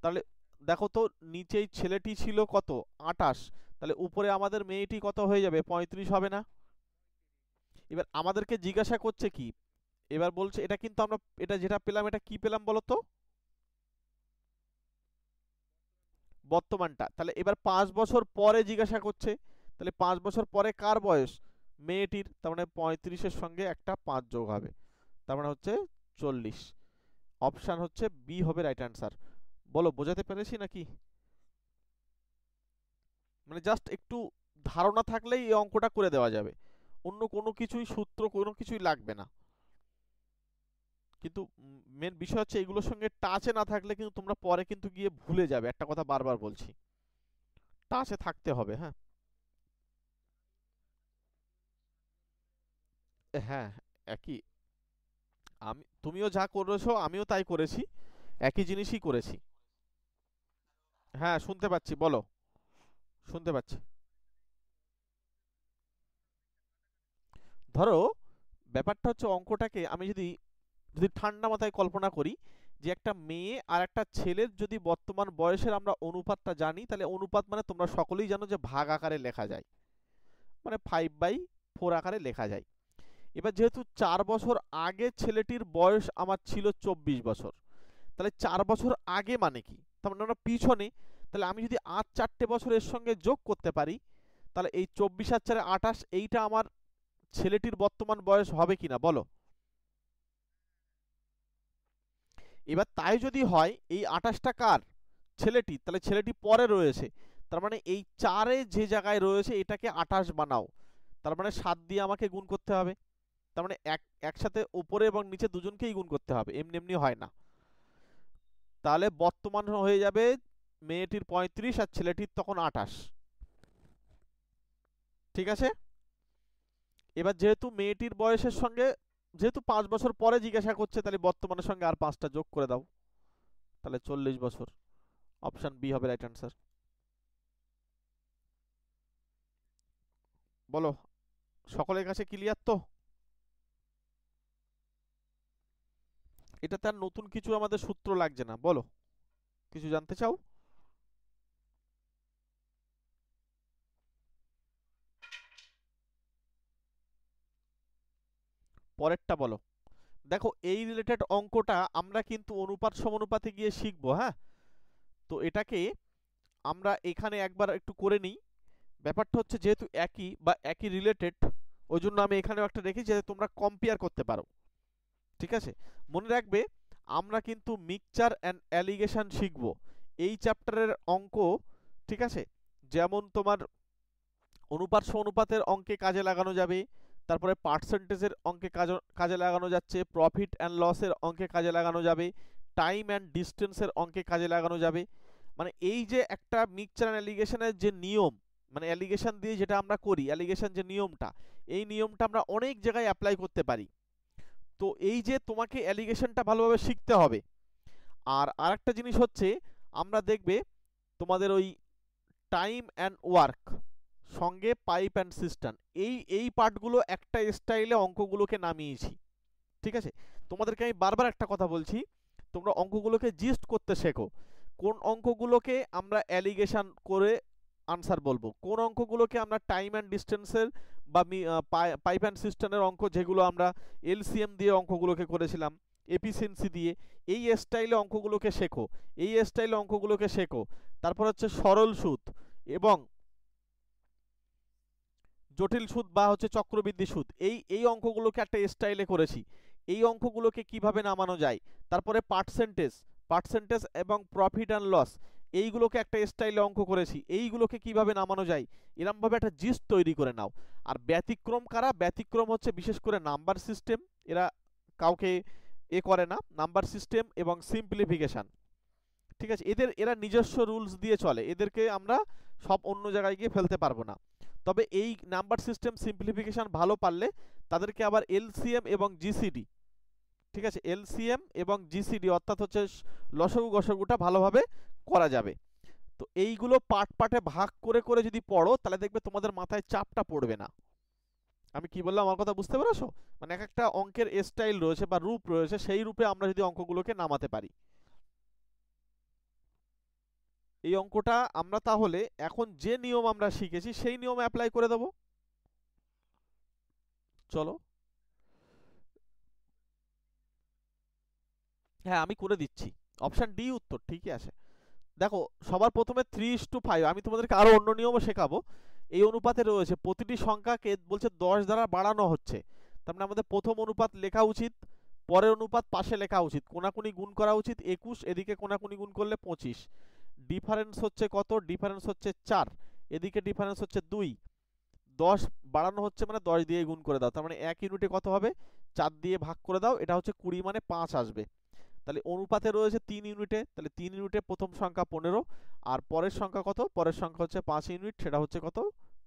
তাহলে দেখো তো, নিচেই ছেলেটি ছিল কত? 28। তাহলে উপরে আমাদের মেয়েটি কত হয়ে যাবে? 35 হবে না? এবার আমাদেরকে জিজ্ঞাসা করছে কি? এবার বলছে এটা কিন্তু আমরা, এটা যেটা পেলাম এটা কি পেলাম বলো তো? বর্তমানটা। তাহলে এবার 5 বছর পরে জিজ্ঞাসা করছে, তাহলে 5 বছর পরে কার বয়স? মেয়েটির। তার মানে 35-এর সঙ্গে একটা 5 যোগ হবে, তার মানে হচ্ছে 40। অপশান হচ্ছে বি হবে রাইট অ্যান্সার। বলো, বোঝাতে পেরেছি নাকি? মানে জাস্ট একটু ধারণা থাকলেই এই অঙ্কটা করে দেওয়া যাবে, অন্য কোনো কিছুই সূত্র কোনো কিছুই লাগবে না। কিন্তু মেন বিষয় হচ্ছে এগুলোর সঙ্গে টাচে না থাকলে কিন্তু তোমরা পরে কিন্তু গিয়ে ভুলে যাবে, একটা কথা বারবার বলছি, টাচে থাকতে হবে, হ্যাঁ। হ্যাঁ, একই। তুমিও যা করেছো আমিও তাই করেছি, একই জিনিসই করেছি। হ্যাঁ, শুনতে পাচ্ছি, বলো। শুনতে পাচ্ছি। ধরো, ব্যাপারটা হচ্ছে অঙ্কটাকে আমি যদি যদি ঠান্ডা মাথায় কল্পনা করি যে একটা মেয়ে আর একটা ছেলের যদি বর্তমান বয়সের আমরা অনুপাতটা জানি, তাহলে অনুপাত মানে তোমরা সকলেই জানো যে ভাগ আকারে লেখা যায়, মানে 5/4 আকারে লেখা যায়। এবার যেহেতু 4 বছর আগে ছেলেটির বয়স আমার ছিল 24 বছর, তাহলে 4 বছর আগে মানে কি? তার মানে আমরা পিছনে। তাহলে আমি যদি আর 4টে বছর এর সঙ্গে যোগ করতে পারি, তাহলে এই 24 আর 4 28, এইটা আমার ছেলেটির বর্তমান বয়স হবে কিনা বলো? এবার তাই যদি হয়, এই 28টা কার? ছেলেটি। তাহলে ছেলেটি পরে রয়েছে, তার মানে এই 4-এ যে জায়গায় রয়েছে এটাকে 28 বানাও, তার মানে 7 দিয়ে আমাকে গুণ করতে হবে। তার মানে একসাথে উপরে এবং নিচে দুজনকেই গুণ করতে হবে, এমনি এমনি হয় না। তাহলে বর্তমান হয়ে যাবে মেয়েটির 35 আর ছেলেটির তখন 28। ঠিক আছে? এবার যেহেতু মেয়েটির বয়সের সঙ্গে, যেহেতু 5 বছর পরে জিজ্ঞাসা করছে, তাহলে বর্তমানের সঙ্গে আর 5টা যোগ করে দাও, তাহলে 40 বছর। অপশন বি হবে রাইট অ্যান্সার। বলো, সকলের কাছে ক্লিয়ার তো? এটাতে আর নতুন কিছু আমাদের সূত্র লাগছে না, বলো কিছু জানতে চাও? পরেরটা বলো। দেখো, এই রিলেটেড অঙ্কটা আমরা কিন্তু অনুপাত সমানুপাতে গিয়ে শিখবো, হ্যাঁ। তো এটাকে আমরা এখানে একবার একটু করে নিই। ব্যাপারটা হচ্ছে যেহেতু একই বা একই রিলেটেড, ওই জন্য আমি এখানেও একটা রেখেছি যাতে তোমরা কম্পেয়ার করতে পারো। ঠিক আছে? মনে রাখবে, আমরা কিন্তু মিক্সচার অ্যান্ড অ্যালিগেশন শিখবো এই চ্যাপ্টারের অঙ্ক। ঠিক আছে? যেমন তোমার অনুপাত সমানুপাতের অঙ্কে কাজে লাগানো যাবে, তারপরে পার্সেন্টেজের অঙ্কে কাজে লাগানো যাচ্ছে, প্রফিট অ্যান্ড লসের অঙ্কে কাজে লাগানো যাবে, টাইম অ্যান্ড ডিস্টেন্সের অঙ্কে কাজে লাগানো যাবে। মানে এই যে একটা মিক্সচার অ্যান্ড অ্যালিগেশনের যে নিয়ম, মানে অ্যালিগেশন দিয়ে যেটা আমরা করি, অ্যালিগেশন যে নিয়মটা, এই নিয়মটা আমরা অনেক জায়গায় অ্যাপ্লাই করতে পারি। তো এই যে তোমাকে অ্যালিগেশনটা ভালোভাবে শিখতে হবে। আর আরেকটা জিনিস হচ্ছে, আমরা দেখবে তোমাদের ওই টাইম অ্যান্ড ওয়ার্ক সঙ্গে পাইপ অ্যান্ড সিস্টেম, এই পার্টগুলো একটা স্টাইলে অঙ্কগুলোকে নামিয়েছি। ঠিক আছে? তোমাদেরকে আমি বারবার একটা কথা বলছি, তোমরা অঙ্কগুলোকে জিস্ট করতে শেখো। কোন অঙ্কগুলোকে আমরা অ্যালিগেশন করে আনসার বলবো, কোন অঙ্কগুলোকে আমরা টাইম অ্যান্ড ডিস্টেন্সের বা পাইপ অ্যান্ড সিস্টেমের অঙ্ক, যেগুলো আমরা এলসিএম দিয়ে অঙ্কগুলোকে করেছিলাম, এফিসিয়েন্সি দিয়ে, এই স্টাইলে অঙ্কগুলোকে শেখো, এই স্টাইলে অঙ্কগুলোকে শেখো। তারপর হচ্ছে সরল সুদ এবং জটিল সুদ বা হচ্ছে চক্রবৃদ্ধি সুদ, এই এই অঙ্কগুলোকে একটা স্টাইলে করেছি, এই অঙ্কগুলোকে কিভাবে নামানো যায়। তারপরে পার্সেন্টেজ, পার্সেন্টেজ এবং প্রফিট অ্যান্ড লস, এইগুলোকে একটা স্টাইলে অঙ্ক করেছি, এইগুলোকে কিভাবে নামানো যায়, এরমভাবে একটা জিস্ট তৈরি করে নাও। আর ব্যতিক্রম কারা? ব্যতিক্রম হচ্ছে বিশেষ করে নাম্বার সিস্টেম, এরা কাউকে করে না, নাম্বার সিস্টেম এবং সিম্পলিফিকেশান, ঠিক আছে, এরা নিজস্ব রুলস দিয়ে চলে, এদেরকে আমরা সব অন্য জায়গায় গিয়ে ফেলতে পারবো না। তবে এই নাম্বার সিস্টেম সিম্পলিফিকেশান ভালো পারলে তাদেরকে আবার এলসিএম এবং জিসিডি, ঠিক আছে, এলসিএম এবং জিসিডি অর্থাৎ হচ্ছে লসাগু গসাগুটা ভালোভাবে করা যাবে। তো এইগুলো পার্ট পার্টে ভাগ করে করে যদি পড়ো তাহলে দেখবে তোমাদের মাথায় চাপটা পড়বে না। আমি কি বললাম, আমার কথা বুঝতে পেরেছো? মানে এক একটা অঙ্কের স্টাইল রয়েছে বা রূপ রয়েছে, সেই রূপে আমরা যদি অঙ্কগুলোকে নামাতে পারি। এই অঙ্কটা আমরা তাহলে এখন যে নিয়ম আমরা শিখেছি সেই নিয়ম অ্যাপ্লাই করে দেব। চলো, হ্যাঁ আমি করে দিচ্ছি, অপশন ডি উত্তর ঠিকই আছে। দেখো সবার প্রথমে 3:5, আমি তোমাদেরকে আরো অন্য নিয়মও শেখাবো। এই অনুপাতে রয়েছে প্রতিটি সংখ্যাকে বলছে 10 দ্বারা বাড়ানো হচ্ছে, তার মানে আমাদের প্রথম অনুপাত লেখা উচিত, পরের অনুপাত পাশে লেখা উচিত, কোনাকুনি গুণ করা উচিত 21, এদিকে কোনাকুনি গুণ করলে 25, ডিফারেন্স হচ্ছে কত? ডিফারেন্স হচ্ছে 4, এদিকে ডিফারেন্স হচ্ছে 2, 10 বাড়ানো হচ্ছে মানে 10 দিয়ে গুণ করে দাও, তার মানে 1 ইউনিটে কত হবে? 4 দিয়ে ভাগ করে দাও, এটা হচ্ছে 20 মানে 5 আসবে। তাহলে অনুপাতে রয়েছে 3 ইউনিটে, তাহলে 3 ইউনিটে প্রথম সংখ্যা 15, আর পরের সংখ্যা কত? পরের সংখ্যা হচ্ছে 5 ইউনিট, সেটা হচ্ছে কত?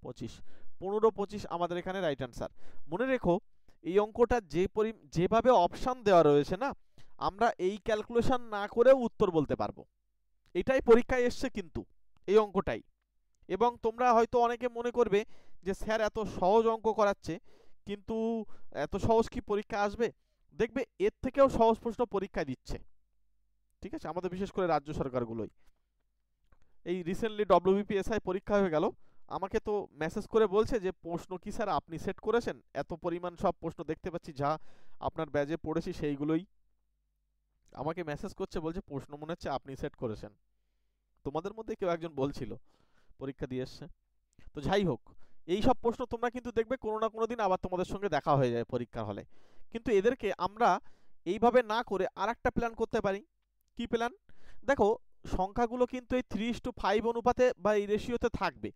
25। 15 25 আমাদের এখানে রাইট অ্যান্সার। মনে রেখো এই অঙ্কটা যেভাবে অপশান দেওয়া রয়েছে না, আমরা এই ক্যালকুলেশন না করেও উত্তর বলতে পারবো। এটাই পরীক্ষায় এসছে কিন্তু, এই অঙ্কটাই। এবং তোমরা হয়তো অনেকে মনে করবে যে স্যার এত সহজ অঙ্ক করাচ্ছে, কিন্তু এত সহজ কি পরীক্ষা আসবে? দেখবে এর থেকেও সহজ প্রশ্ন পরীক্ষায় দিচ্ছে, ঠিক আছে, আমাদের বিশেষ করে রাজ্য সরকারগুলোই। এই রিসেন্টলি ডব্লিউবিপিএসআই পরীক্ষা হয়ে গেল, আমাকে তো মেসেজ করে বলছে যে প্রশ্ন কি স্যার আপনি সেট করেছেন? এত পরিমাণ সব প্রশ্ন দেখতে পাচ্ছি, যা আপনার ব্যাজে পড়েছি সেইগুলোই আমাকে মেসেজ করছে, বলছে প্রশ্ন মনে হচ্ছে আপনি সেট করেছেন। তোমাদের মধ্যে কেউ একজন বলছিল পরীক্ষা দিয়ে এসছে। তো যাই হোক, এই সব প্রশ্ন তোমরা কিন্তু দেখবে কোনো না কোনো দিন আবার তোমাদের সঙ্গে দেখা হয়ে যায় পরীক্ষার হলে। কিন্তু এদেরকে আমরা এইভাবে না করে আর একটা প্ল্যান করতে পারি। কি প্ল্যান? দেখো সংখ্যাগুলো কিন্তু এই 3:5 অনুপাতে বা এই রেশিওতে থাকবে,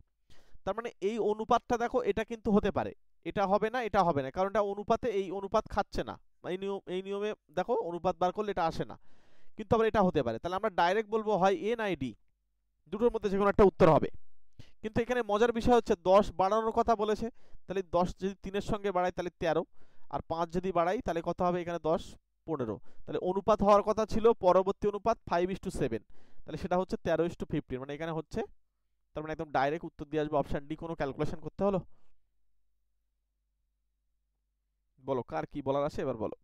তার মানে এই অনুপাতটা দেখো এটা কিন্তু হতে পারে, এটা হবে না, এটা হবে না, কারণ এটা অনুপাতে এই অনুপাত খাচ্ছে না, এই নিয়মে দেখো অনুপাত বার করলে এটা আসে না, কিন্তু আবার এটা হতে পারে। তাহলে আমরা ডাইরেক্ট বলবো হয় এ নাই ডি, দুটোর মধ্যে যে কোনো একটা উত্তর হবে। কিন্তু এখানে মজার বিষয় হচ্ছে 10 বাড়ানোর কথা বলেছে, তাহলে 10 যদি 3-এর সঙ্গে বাড়াই তাহলে 13, আর 5 যদি বাড়াই তাহলে কত হবে? এখানে 10 15, তাহলে অনুপাত হওয়ার কথা ছিল পরবর্তী অনুপাত 5:7, তাহলে সেটা হচ্ছে 13:15, মানে এখানে হচ্ছে, তার মানে একদম ডাইরেক্ট উত্তর দিয়ে আসবে অপশন ডি, কোনো ক্যালকুলেশন করতে হলো? বলো কার কি বলার আছে এবার বলো।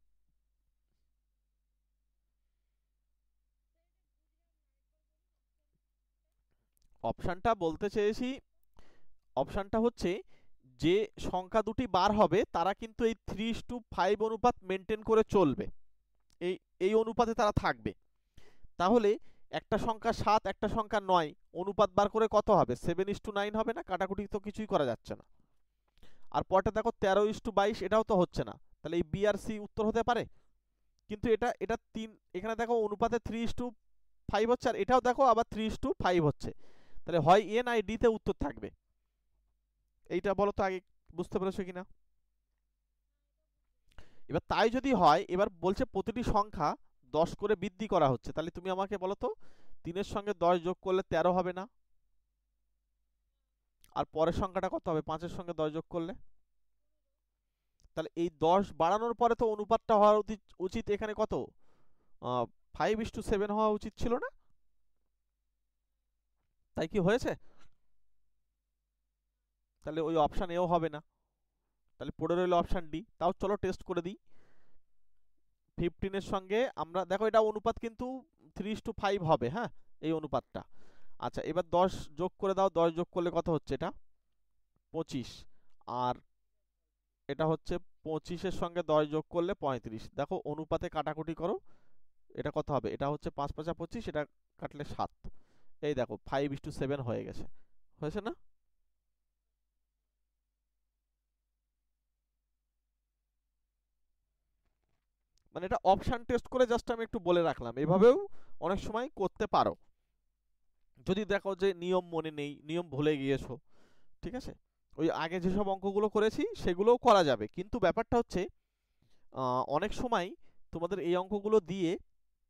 অপশনটা বলতে চেয়েছি, অপশনটা হচ্ছে যে সংখ্যা দুটি বার হবে তারা কিন্তু এই 3:5 অনুপাত মেনটেন করে চলবে, এই এই অনুপাতে তারা থাকবে। তাহলে একটা সংখ্যা 7, একটা সংখ্যা 9, অনুপাত বার করে কত হবে? 7:9 হবে না? কাটাকুটি তো কিছুই করা যাচ্ছে না। আর পরটা দেখো 13:22, এটাও তো হচ্ছে না, তাহলে এই বি আর সি উত্তর হতে পারে? কিন্তু এটা এটা 3, এখানে দেখো অনুপাতে 3:5 হচ্ছে, আর এটাও দেখো আবার 3:5 হচ্ছে, তাহলে হয় এ নাই ডি তে উত্তর থাকবে। এইটা বলো তো আগে, বুঝতে পেরেছো কিনা? এবার তাই যদি হয়, এবার বলছে প্রতিটি সংখ্যা 10 করে বৃদ্ধি করা হচ্ছে, তাহলে তুমি আমাকে বলো তো 3-এর সঙ্গে 10 যোগ করলে 13 হবে না? আর পরের সংখ্যাটা কত হবে 5-এর সঙ্গে 10 যোগ করলে? তাহলে এই 10 বাড়ানোর পরে তো অনুপাতটা হওয়া উচিত এখানে কত? 5:7 হওয়া উচিত ছিল না? তাই কি হয়েছে? তাহলে ওই অপশন এও হবে না, তাহলে পড়ে রইল অপশন ডি। তাও চলো টেস্ট করে দিই। 15-এর সঙ্গে আমরা দেখো এটা অনুপাত কিন্তু 3:5 হবে, হ্যাঁ এই অনুপাতটা। আচ্ছা এবার 10 যোগ করে দাও, 10 যোগ করলে কত হচ্ছে? এটা 25, আর এটা হচ্ছে 25-এর সঙ্গে 10 যোগ করলে 35, দেখো অনুপাতে কাটাকুটি করো, এটা কত হবে? এটা হচ্ছে 5 5 25, এটা কাটলে 7, এই দেখো 5:7 হয়ে গেছে, হয়েছে না? মানে এটা অপশন টেস্ট করে জাস্ট আমি একটু বলে রাখলাম, এভাবেও অনেক সময় করতে পারো। যদি দেখো যে নিয়ম মনে নেই, নিয়ম ভুলে গিয়েছো, ঠিক আছে, ওই আগে যেসব অঙ্কগুলো করেছি সেগুলোও করা যাবে, কিন্তু ব্যাপারটা হচ্ছে অনেক সময় তোমাদের এই অঙ্কগুলো দিয়ে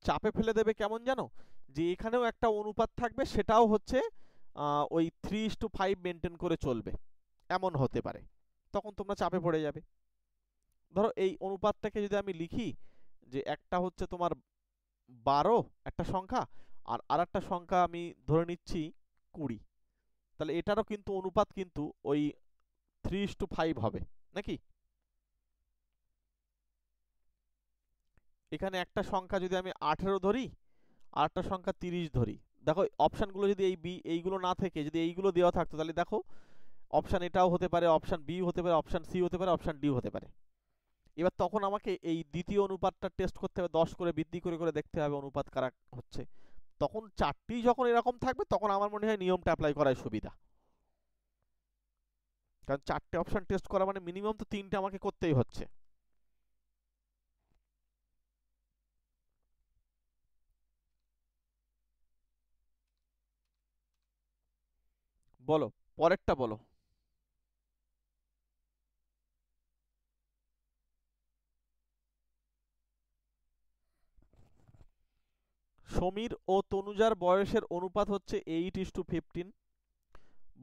চাপে ফেলে দেবে কেমন জানো, যে এখানেও একটা অনুপাত থাকবে, সেটাও হচ্ছে ওই 3:5 মেনটেন করে চলবে, এমন হতে পারে, তখন তোমরা চাপে পড়ে যাবে। ধরো এই অনুপাতটাকে যদি আমি লিখি যে একটা হচ্ছে তোমার 12 একটা সংখ্যা, আর আরেকটা সংখ্যা আমি ধরে নিচ্ছি 20, তাহলে এটারও কিন্তু অনুপাত কিন্তু ওই 3:5 হবে নাকি। এখানে একটা সংখ্যা যদি আমি 18 ধরি, আর একটা সংখ্যা 30 ধরি, দেখো অপশানগুলো যদি এইগুলো না থেকে যদি এইগুলো দেওয়া থাকতো, তাহলে দেখো অপশান এটাও হতে পারে, অপশান বি হতে পারে, অপশান সি হতে পারে, অপশান ডি হতে পারে। এবার তখন আমাকে এই দ্বিতীয় অনুপাতটা টেস্ট করতে হবে, 10 করে বৃদ্ধি করে করে দেখতে হবে অনুপাত কারা হচ্ছে। তখন চারটি যখন এরকম থাকবে, তখন আমার মনে হয় নিয়মটা অ্যাপ্লাই করাই সুবিধা, কারণ চারটে অপশান টেস্ট করা মানে মিনিমাম তো তিনটে আমাকে করতেই হচ্ছে। বলো, পরেরটা বলো। সমীর ও তনুজার বয়সের অনুপাত হচ্ছে 8:15।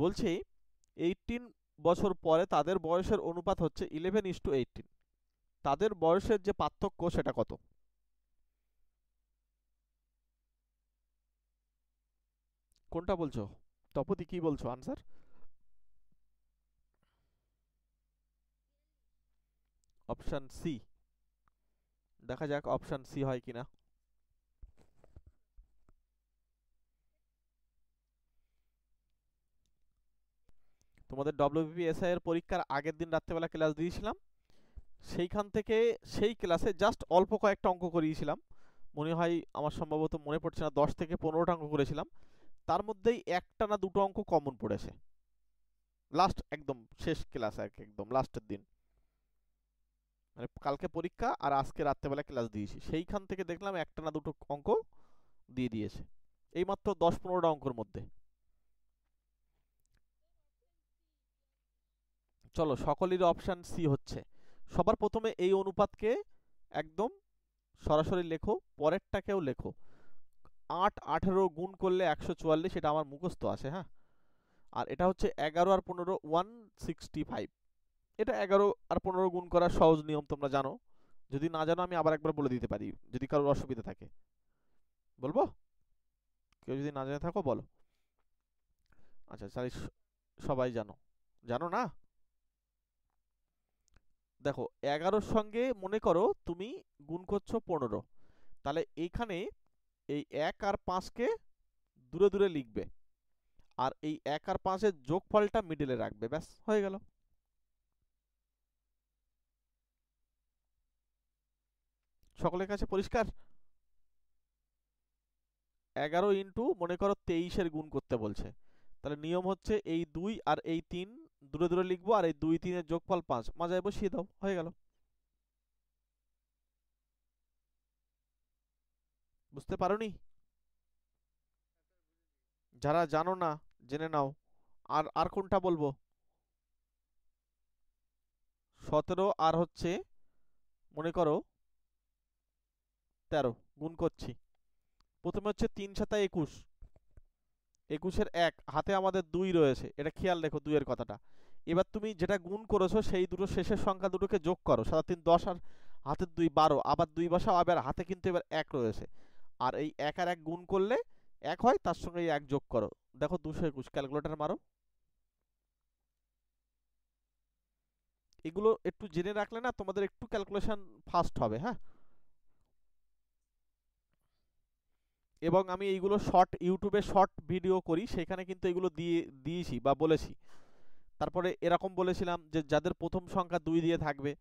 বলছে 18 বছর পরে তাদের বয়সের অনুপাত হচ্ছে 11:18। তাদের বয়সের যে পার্থক্য সেটা কত? কোনটা বলছো তপতি, কি বলছো আনসার? Option C. দেখা যাক অপশন সি হয় কিনা। তোমাদের ডব্লিউবিপিএসআই এর পরীক্ষার আগের দিন রাত্রেবেলা ক্লাস দিয়েছিলাম, সেইখান থেকে সেই ক্লাসে জাস্ট অল্প কয়েকটা অঙ্ক করিয়েছিলাম, মনে হয় আমার সম্ভবত মনে পড়ছে না, 10 থেকে 15টা অঙ্ক করেছিলাম, তার মধ্যেই একটা না দুটো অঙ্ক কমন পড়েছে, লাস্ট একদম শেষ ক্লাস আর কি, একদম লাস্টের দিন, মানে কালকে পরীক্ষা আর আজকে রাত্রেবেলা ক্লাস দিয়েছি, সেইখান থেকে দেখলাম একটা না দুটো অঙ্ক দিয়ে দিয়েছে, এই মাত্র 10-15টা অঙ্কের মধ্যে। চলো সকলের অপশান সি হচ্ছে। সবার প্রথমে এই অনুপাতকে একদম সরাসরি লেখো, পরেরটাকেও লেখো। 8-18 গুণ করলে 144, এটা আমার মুখস্থ আছে, হ্যাঁ। আর এটা হচ্ছে 11 আর 15 165। এটা 11 আর 15 গুণ করার সহজ নিয়ম তোমরা জানো, যদি না জানো আমি আবার একবার বলে দিতে পারি, যদি কারোর অসুবিধা থাকে বলবো, কেউ যদি না জেনে থাকো বলো। আচ্ছা তাহলে সবাই জানো, জানো না? দেখো 11-র সঙ্গে মনে করো তুমি গুণ করছো 15, তাহলে এইখানে এই 1 আর 5কে দূরে দূরে লিখবে, আর এই 1 আর 5-এর যোগফলটা মিডলে রাখবে, ব্যাস হয়ে গেল। সকলের কাছে পরিষ্কার? 11 ইন্টু মনে করো 23-এর গুণ করতে বলছে, তাহলে নিয়ম হচ্ছে এই 2 আর এই 3 দূরে দূরে লিখবো, আর এই 2-3-এর যোগফল 5 মাঝায় বসিয়ে দাও, হয়ে গেল। বুঝতে পারোনি? যারা জানো না জেনে নাও। আর আর কোনটা বলবো? 17 আর হচ্ছে মনে করো 13 গুণ করছি, প্রথমে হচ্ছে 3-7 21, 21-এর 1 হাতে আমাদের 2 রয়েছে, এটা খেয়াল রেখো 2 এর কথাটা। এবার তুমি যেটা গুণ করেছো সেই দুটো শেষের সংখ্যা দুটোকে যোগ করো, 7 3 10 আর হাতের 2 12, আবার 2 বসাও, আবার হাতে কিন্তু এবার 1 রয়েছে, আর এই 1 আর 1 গুণ করলে 1 হয়, তার সঙ্গে এই 1 যোগ করো, দেখো 221, ক্যালকুলেটর মারো। এগুলো একটু জেনে রাখলে না তোমাদের একটু ক্যালকুলেশন ফাস্ট হবে, হ্যাঁ। এবং আমি এইগুলো শর্ট ইউটিউবে শর্ট ভিডিও করি, সেখানে কিন্তু এগুলো দিয়েছি বা বলেছি। তারপরে এরকম বলেছিলাম যে যাদের প্রথম সংখ্যা 2 দিয়ে থাকবে,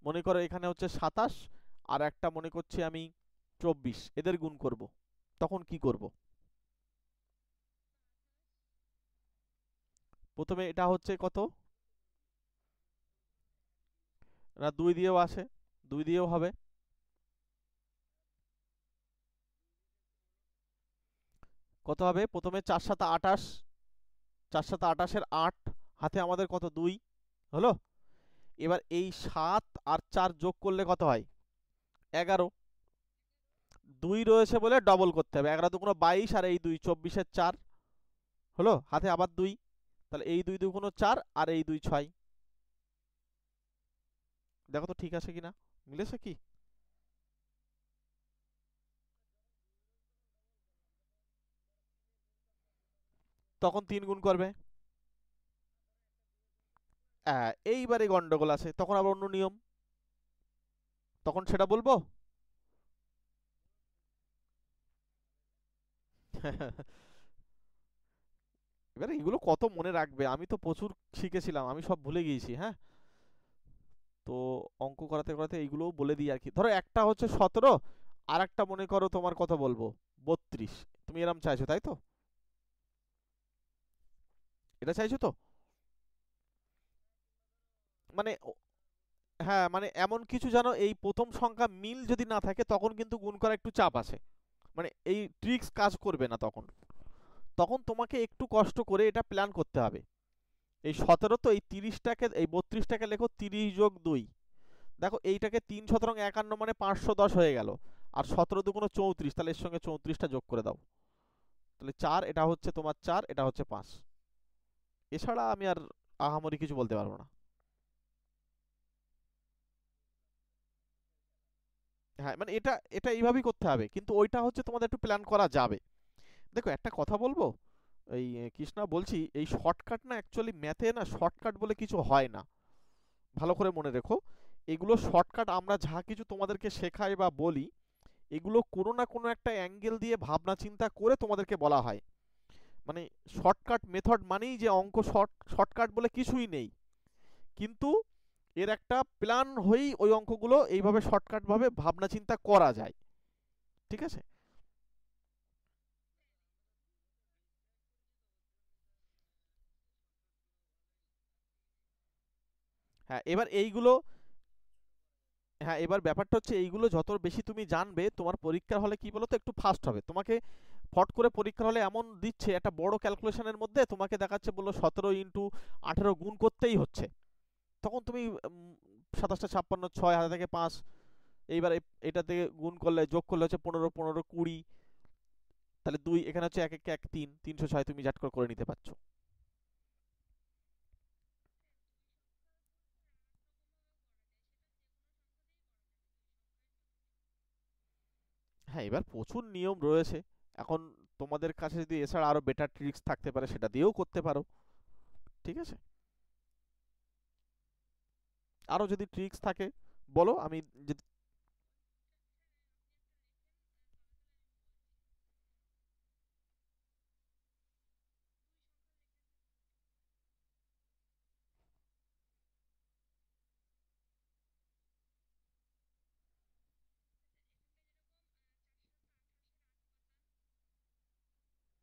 মনে করো এখানে হচ্ছে 27 আর একটা মনে করছি আমি 24, এদের গুণ করব, তখন কি করব? প্রথমে এটা হচ্ছে কত, না 2 দিয়েও আসে, 2 দিয়েও হবে। কত হবে? প্রথমে 4 7 28, 4 7 28 8, হাতে আমাদের কত 2 হলো। এবার এই 7 আর 4 যোগ করলে কত হয়? 11। 2 রয়েছে বলে ডবল করতে হবে, 11 দুগুণ 22 আর এই 2 24 4 হলো, হাতে আবার 2, তাহলে এই 2 দুগুণ 4 আর এই 2 6। দেখো তো ঠিক আছে কিনা, মিলেছে কি? তখন 3 গুণ করবে। এইবারে গন্ডগোল আছে, তখন আবার অন্য নিয়ম, তখন সেটা বলবো। এবারে এগুলো কত মনে রাখবে, আমি তো প্রচুর শিখেছিলাম, আমি সব ভুলে গিয়েছি। হ্যাঁ, তো অঙ্ক করাতে করাতে এইগুলোও বলে দিই আর কি। ধরো একটা হচ্ছে 17, আর একটা মনে করো তোমার কত বলবো 32, তুমি এরম চাইছো তাই তো? এটা চাইছো তো? মানে হ্যাঁ, মানে এমন কিছু জানো, এই প্রথম সংখ্যা মিল যদি না থাকে তখন কিন্তু গুণ করা একটু চাপ আছে, মানে এই ট্রিক্স কাজ করবে না তখন। তখন তোমাকে একটু কষ্ট করে এটা প্ল্যান করতে হবে। এই 17 তো এই 30টাকে, এই 32টাকে লেখো 30 যোগ 2। দেখো এইটাকে 3 শতরং 51 মানে 510 হয়ে গেল। আর 17 দুগুণ 34, তাহলে এর সঙ্গে 34টা যোগ করে দাও, তাহলে 4, এটা হচ্ছে তোমার 4, এটা হচ্ছে 5। এছাড়া আমি আর আহামরি কিছু বলতে পারবো না। হ্যাঁ, মানে এটা এটা এইভাবেই করতে হবে, কিন্তু ওইটা হচ্ছে তোমাদের একটু প্ল্যান করা যাবে। দেখো একটা কথা বলবো, এই কৃষ্ণা বলছি, এই শর্টকাট না, অ্যাকচুয়ালি ম্যাথে না শর্টকাট বলে কিছু হয় না, ভালো করে মনে রেখো। এগুলো শর্টকাট, আমরা যা কিছু তোমাদেরকে শেখাই বা বলি, এগুলো কোনো না কোনো একটা অ্যাঙ্গেল দিয়ে ভাবনা চিন্তা করে তোমাদেরকে বলা হয়। মানে শর্টকাট মেথড মানেই যে অঙ্ক শর্টকাট বলে কিছুই নেই, কিন্তু এর একটা প্ল্যান হয়েই ওই অঙ্কগুলো এইভাবে শর্টকাট ভাবে ভাবনা চিন্তা করা যায়। ঠিক আছে? হ্যাঁ, এবার এইগুলো, হ্যাঁ এবার ব্যাপারটা হচ্ছে এইগুলো যত বেশি তুমি জানবে, তোমার পরীক্ষার হলে কি বলো তো একটু ফাস্ট হবে। তোমাকে ফট করে পরীক্ষার হলে এমন দিচ্ছে একটা বড় ক্যালকুলেশনের মধ্যে, তোমাকে দেখাচ্ছে বললো 17 × 18 গুণ করতেই হচ্ছে, তখন তুমি 27 56 6 হাতে থেকে 5, এইবার এটা থেকে গুণ করলে যোগ করলে হচ্ছে 15 15 20, তাহলে 2, এখানে হচ্ছে 1 1 1 3, 306 তুমি ঝাট করে করে নিতে পারছো। হ্যাঁ, এবার প্রচুর নিয়ম রয়েছে এখন, তোমাদের কাছে যদি এছাড়া আরো বেটার ট্রিক্স থাকতে পারে সেটা দিয়েও করতে পারো। ঠিক আছে? আরো যদি ট্রিক্স থাকে বলো, আমি যদি।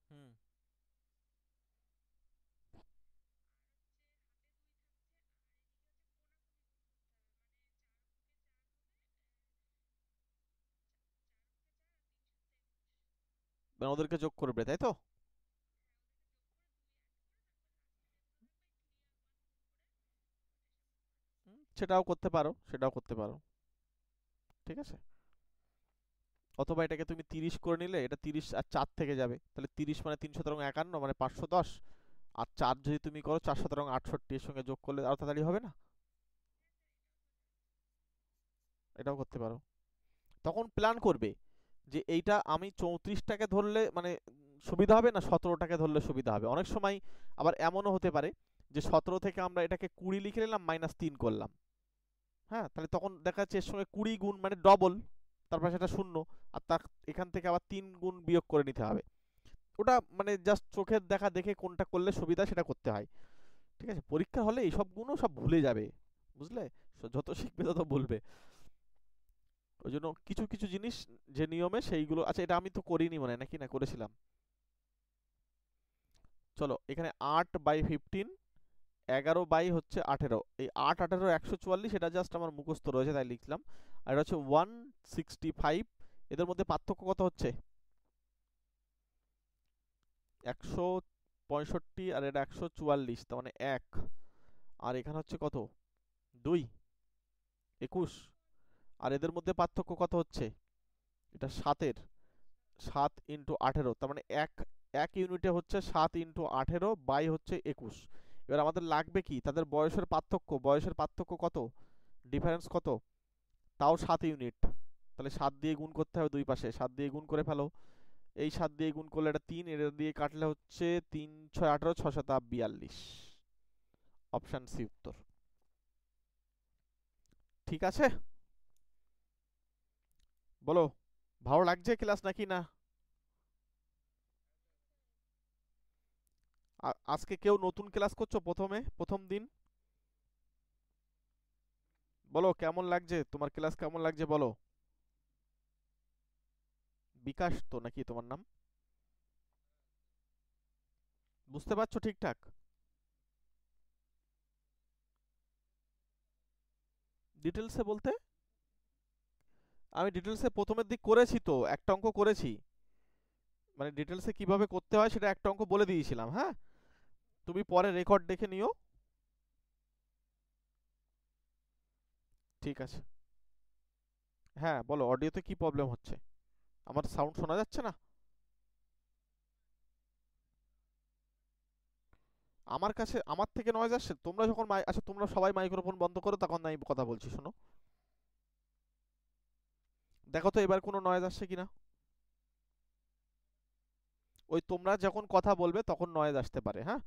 হুম। মানে ওদেরকে যোগ করবে তাই তো? সেটাও করতে পারো, সেটাও করতে পারো। ঠিক আছে? অথবা এটাকে তুমি 30 করে নিলে, এটা 30 আর 4 থেকে যাবে, তাহলে 30 মানে 3 শতরং 51 মানে 510, আর 4 যদি তুমি করো 4 শতরং 68, এর সঙ্গে যোগ করলে আরো তাড়াতাড়ি হবে না? এটাও করতে পারো। তখন প্ল্যান করবে যে এইটা আমি 34টাকে ধরলে মানে সুবিধা হবে না 17টাকে ধরলে সুবিধা হবে। অনেক সময় আবার এমনও হতে পারে যে 17 থেকে আমরা এটাকে 20 লিখে নিলাম, -3 করলাম। হ্যাঁ, তাহলে তখন দেখা যাচ্ছে এর সঙ্গে 20 গুণ মানে ডবল, তারপর সেটা শূন্য, আর তার এখান থেকে আবার 3 গুণ বিয়োগ করে নিতে হবে। ওটা মানে জাস্ট চোখের দেখা দেখে কোনটা করলে সুবিধা সেটা করতে হয়। ঠিক আছে? পরীক্ষা হলে এইসব গুণও সব ভুলে যাবে, বুঝলে? যত শিখবে তত বলবে। ওই জন্য কিছু কিছু জিনিস যে নিয়মে সেইগুলো, আচ্ছা এটা আমি তো করিনি মনে হয়, নাকি না করেছিলাম? চলো এখানে 8/15, 11/18, এই 8 18 144, এটা জাস্ট আমার মুখস্থ রয়েছে তাই লিখলাম। আর এটা হচ্ছে 165, এদের মধ্যে পার্থক্য কত হচ্ছে? 165 আর এটা 144, তার মানে 1, আর এখানে হচ্ছে কত 2, 21, আর এদের মধ্যে পার্থক্য কত হচ্ছে, এটা 7-এর 7 ইন্টু 18, তার মানে এক ইউনিটে হচ্ছে 7 ইন্টু 18 বাই হচ্ছে 21। এবার আমাদের লাগবে কি, তাদের বয়সের পার্থক্য কত, ডিফারেন্স কত, তাও 7 ইউনিট। তাহলে 7 দিয়ে গুণ করতে হবে দুই পাশে, 7 দিয়ে গুণ করে ফেলো। এই 7 দিয়ে গুণ করলে এটা 3, এটা দিয়ে কাটলে হচ্ছে 3 6 18, 6 7 42। অপশন সি উত্তর। ঠিক আছে, বলো ভালো লাগছে ক্লাস নাকি না? আজকে কেউ নতুন ক্লাস করছো প্রথম দিন? বলো কেমন লাগছে, তোমার ক্লাস কেমন লাগছে বলো। বিকাশ তো নাকি তোমার নাম? বুঝতে পারছো ঠিকঠাক? ডিটেলসে বলতে আমি ডিটেলসে প্রথমের দিক করেছি, তো একটা অঙ্ক করেছি, মানে ডিটেলসে কিভাবে করতে হয় সেটা একটা অঙ্ক বলে দিয়েছিলাম। হ্যাঁ, তুমি পরে রেকর্ড দেখে নিও। ঠিক আছে। হ্যাঁ বলো, অডিওতে কি প্রবলেম হচ্ছে, আমার সাউন্ড শোনা যাচ্ছে না? আমার কাছে আমার থেকে নয়েজ আসছে, তোমরা যখন আচ্ছা তোমরা সবাই মাইক্রোফোন বন্ধ করো, তখন আমি কথা বলছি, শোনো। দেখো তো এবার কোনো নয়েজ আসছে কিনা। ওই তোমরা যখন কথা বলবে তখন নয়েজ আসতে পারে। হ্যাঁ,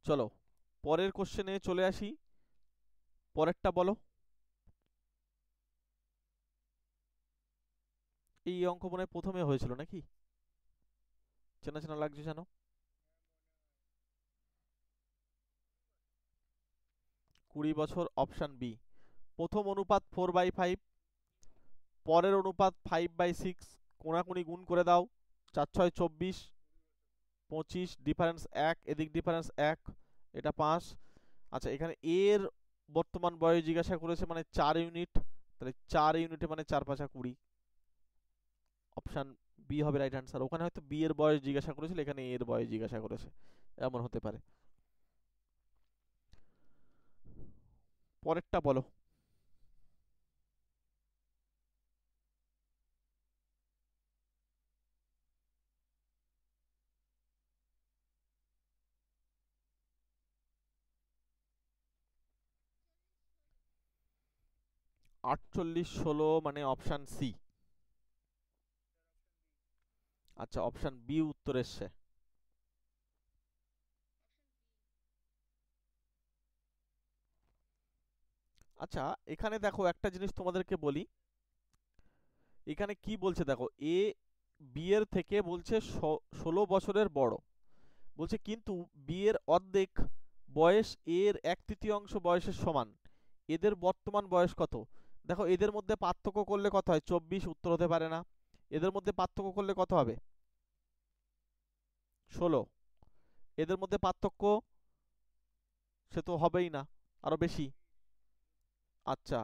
চলো পরের কোশ্চেনে চলে আসি। পরেরটা বলো। এই অঙ্ক মনে হয় প্রথমে হয়েছিল নাকি, চেনা চেনা লাগছে জানো। 20 বছর, অপশন বি। প্রথম অনুপাত 4/5, পরের অনুপাত 5/6, কোণাকুনি গুণ করে দাও, 4 6 24, 25, ডিফারেন্স 1, এদিক ডিফারেন্স 1, এটা 5। আচ্ছা এখানে এর বর্তমান বয়স জিজ্ঞাসা করেছে, মানে 4 ইউনিট, তাহলে 4 ইউনিটে মানে 4 5 20। অপশন বি হবে রাইট অ্যান্সার। ওখানে হয়তো বি এর বয়স জিজ্ঞাসা করেছিল, এখানে এর বয়স জিজ্ঞাসা করেছে, এমন হতে পারে। পরেরটা বলো। 48 16 মানে অপশন সি। আচ্ছা অপশন বি উত্তর এসছে। আচ্ছা এখানে দেখো একটা জিনিস তোমাদেরকে বলি, এখানে কি বলছে দেখো, এ বি এর থেকে বলছে 16 বছরের বড়, বলছে কিন্তু বি এর অর্ধেক বয়স এর 1/3 বয়সের সমান, এদের বর্তমান বয়স কত। দেখো এদের মধ্যে পার্থক্য করলে কত হয়, 24, উত্তর হতে পারে না। এদের মধ্যে পার্থক্য করলে কত হবে, 16। এদের মধ্যে পার্থক্য, সে তো হবেই না, আরো বেশি। আচ্ছা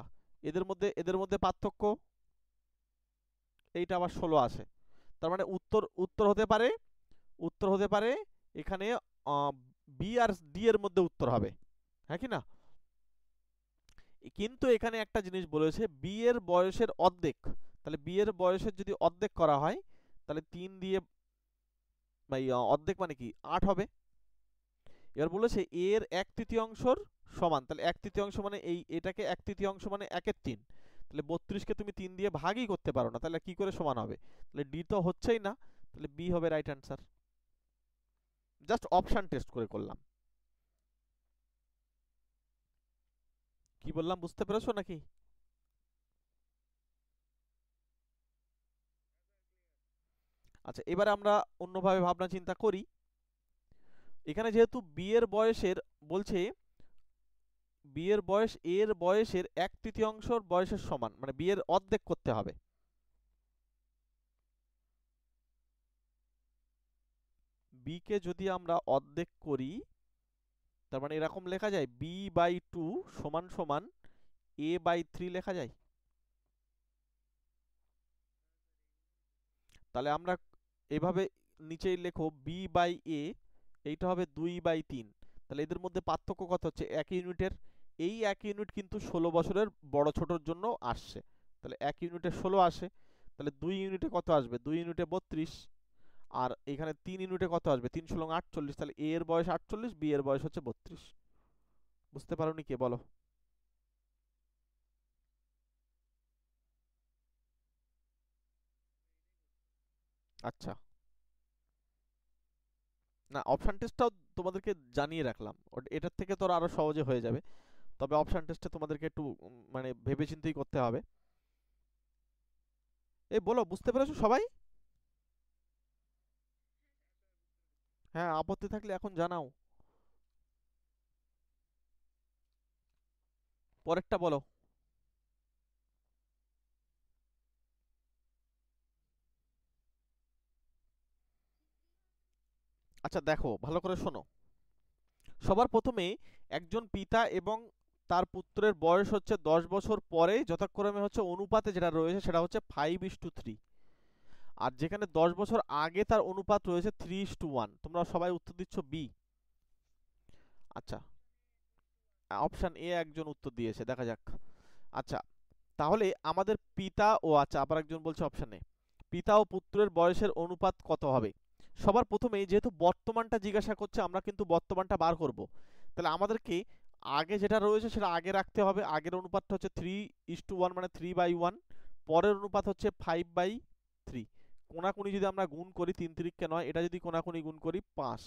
এদের মধ্যে পার্থক্য, এইটা আবার 16 আছে, তার মানে উত্তর উত্তর হতে পারে এখানে বি আর ডি এর মধ্যে উত্তর হবে, হ্যাঁ কি না। কিন্তু এখানে একটা জিনিস বলেছে, বি এর বয়সের অর্ধেক, তাহলে বি এর বয়সের যদি অর্ধেক করা হয়, তাহলে 3 দিয়ে বা অর্ধেক মানে কি 8 হবে। এবার বলেছে এর 1/3 সমান, তাহলে 1/3 মানে এটাকে 1/3 মানে 1/3, তাহলে 32কে তুমি 3 দিয়ে ভাগই করতে পারো না, তাহলে কি করে সমান হবে, তাহলে ডি তো হচ্ছেই না, তাহলে বি হবে right answer. Just option test করে করলাম। কি বললাম বুঝতে পেরেছো নাকি? আচ্ছা এবারে আমরা অন্যভাবে ভাবনা চিন্তা করি। এখানে যেহেতু বি এর বয়সের বলছে, বি এর বয়স এর বয়সের 1/3 বয়সের সমান, মানে বি এর অর্ধেক করতে হবে। বি কে যদি আমরা অর্ধেক করি, তার মানে এরকম লেখা যায় b/2 সমান সমান a/3 লেখা যায়। তাহলে আমরা এভাবে নিচেই লেখো বি বাই এ, এইটা হবে 2/3। তাহলে এদের মধ্যে পার্থক্য কত হচ্ছে 1 ইউনিটের। এই 1 ইউনিট কিন্তু 16 বছরের বড় ছোটর জন্য আসছে। তাহলে 1 ইউনিটে 16 আসে, তাহলে 2 ইউনিটে কত আসবে, 2 ইউনিটে 32। আর এখানে 3 ইউনিটে কত আসবে, 3 × 48। তাহলে এ এর বয়স 48, বি এর বয়স হচ্ছে 32। বুঝতে পারোনি কে, বলো? আচ্ছা, না অপশন টেস্টটাও তোমাদেরকে জানিয়ে রাখলাম, এটার থেকে তো আরো সহজে হয়ে যাবে। তবে অপশন টেস্টে তোমাদেরকে একটু মানে ভেবেচিন্তেই করতে হবে। এই বলো, বুঝতে পেরেছো সবাই? হ্যাঁ, আপত্তি থাকলে এখন জানাও। পরেরটা বলো। আচ্ছা দেখো, ভালো করে শোনো। সবার প্রথমে একজন পিতা এবং তার পুত্রের বয়স হচ্ছে 10 বছর পরে যথাক্রমে হচ্ছে অনুপাতে যেটা রয়েছে সেটা হচ্ছে 5:3। আর যেখানে 10 বছর আগে তার অনুপাত রয়েছে 3:1। তোমরা সবাই উত্তর দিচ্ছ বি। আচ্ছা, অপশন এ একজন উত্তর দিয়েছে, দেখা যাক। আচ্ছা, তাহলে আমাদের পিতা ও আচ্ছা আবার একজন বলছে অপশন এ, পিতা ও পুত্রের বয়সের অনুপাত কত হবে। সবার প্রথমে যেহেতু বর্তমানটা জিজ্ঞাসা করছে, আমরা কিন্তু বর্তমানটা বার করব। তাহলে আমাদেরকে আগে যেটা রয়েছে সেটা আগে রাখতে হবে। আগের অনুপাতটা হচ্ছে 3:1, মানে 3/1। পরের অনুপাত হচ্ছে 5/3। কোনাকুনি যদি আমরা গুণ করি, 3 3 9, এটা যদি কোনাকুনি গুণ করি 5,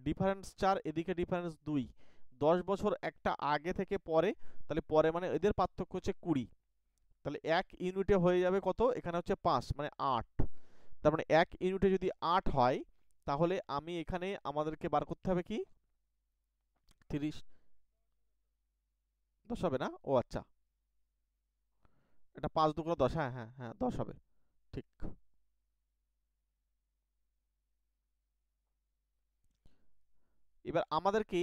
ডিফারেন্স 4, এদিকে ডিফারেন্স 2। 10 বছর একটা আগে থেকে পরে, তাহলে পরে মানে এদের পার্থক্য হচ্ছে 20। তাহলে 1 ইউনিটে হয়ে যাবে কত, এখানে হচ্ছে 5 মানে 8। তার মানে 1 ইউনিটে যদি 8 হয়, তাহলে আমি এখানে আমাদেরকে বার করতে হবে কি, 30। 10 হবে না, ও আচ্ছা, এটা 5 × 2 = 10, হ্যাঁ হ্যাঁ হ্যাঁ 10 হবে, ঠিক। এবার আমাদেরকে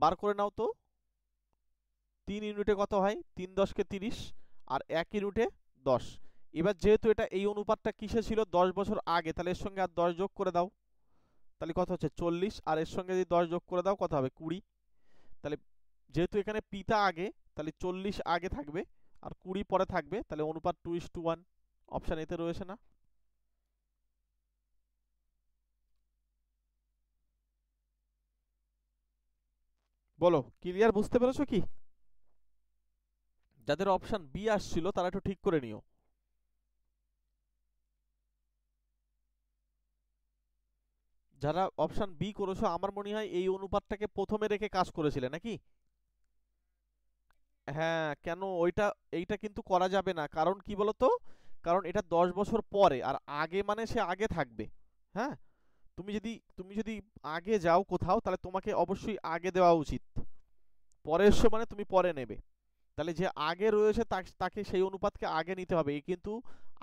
বার করে নাও তো, 3 ইউনিটে কত হয়, 3×10 = 30, আর 1 ইউনিটে 10। এবার যেহেতু এটা এই অনুপাতটা কিসে ছিল, 10 বছর আগে, তাহলে এর সঙ্গে আর 10 যোগ করে দাও। তাহলে কত হচ্ছে 40, আর এর সঙ্গে যদি 10 যোগ করে দাও কত হবে 20। তাহলে যেহেতু এখানে পিতা আগে, তাহলে 40 আগে থাকবে আর 20 পরে থাকবে, তাহলে অনুপাত 2:1। অপশন এতে রয়েছে না? বলো, ক্লিয়ার, বুঝতে পেরেছো কি? যাদের অপশন বি আসছিল তারা একটু ঠিক করে নিও। যারা অপশন বি করেছো, আমার মনে হয় এই অনুপাতটাকে প্রথমে রেখে কাজ করেছিলে নাকি? হ্যাঁ, কেন ওইটা, এইটা কিন্তু করা যাবে না, কারণ কি বলতো, কারণ এটা 10 বছর পরে, আর আগে মানে সে আগে থাকবে। হ্যাঁ, তুমি যদি আগে যাও কোথাও, তাহলে তোমাকে অবশ্যই আগে দেওয়া উচিত। পরে এসছো মানে তুমি পরে নেবে। তাহলে যে আগে রয়েছে তাকে সেই অনুপাতকে আগে নিতে হবে, এ কিন্তু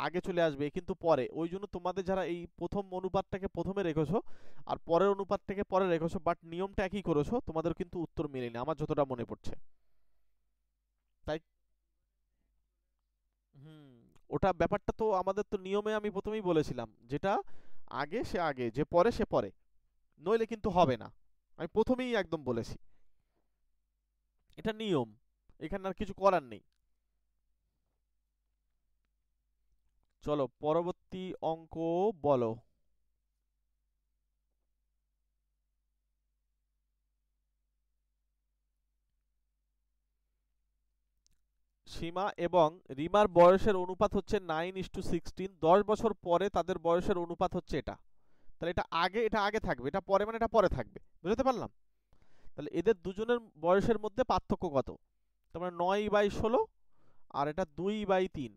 আগে চলে আসবে, এ কিন্তু পরে। ওই জন্য তোমাদের যারা এই প্রথম অনুপাতটাকে প্রথমে রেখেছো আর পরের অনুপাতটাকে পরে রেখেছো, বাট নিয়মটা একই করেছো, তোমাদের কিন্তু উত্তর মেলেনি আমার যতটা মনে পড়ছে। তাই হুম, ওটা ব্যাপারটা তো আমাদের তো নিয়মে আমি প্রথমেই বলেছিলাম, যেটা আগে সে আগে, যে পরে সে পরে, নইলে কিন্তু হবে না। আমি প্রথমেই একদম বলেছি, এটা নিয়ম, এখানে আর কিছু করার নেই। চলো পরবর্তী অঙ্ক বলো। সীমা এবং রিমার বয়সের অনুপাত হচ্ছে 9:16। 10 বছর পরে তাদের বয়সের অনুপাত হচ্ছে এটা। তাহলে এটা আগে থাকবে, এটা পরে মানে এটা পরে থাকবে, বুঝতে পারলাম? তাহলে এদের দুজনের বয়সের মধ্যে পার্থক্য কত? তার মানে 9/16, আর এটা 2/3।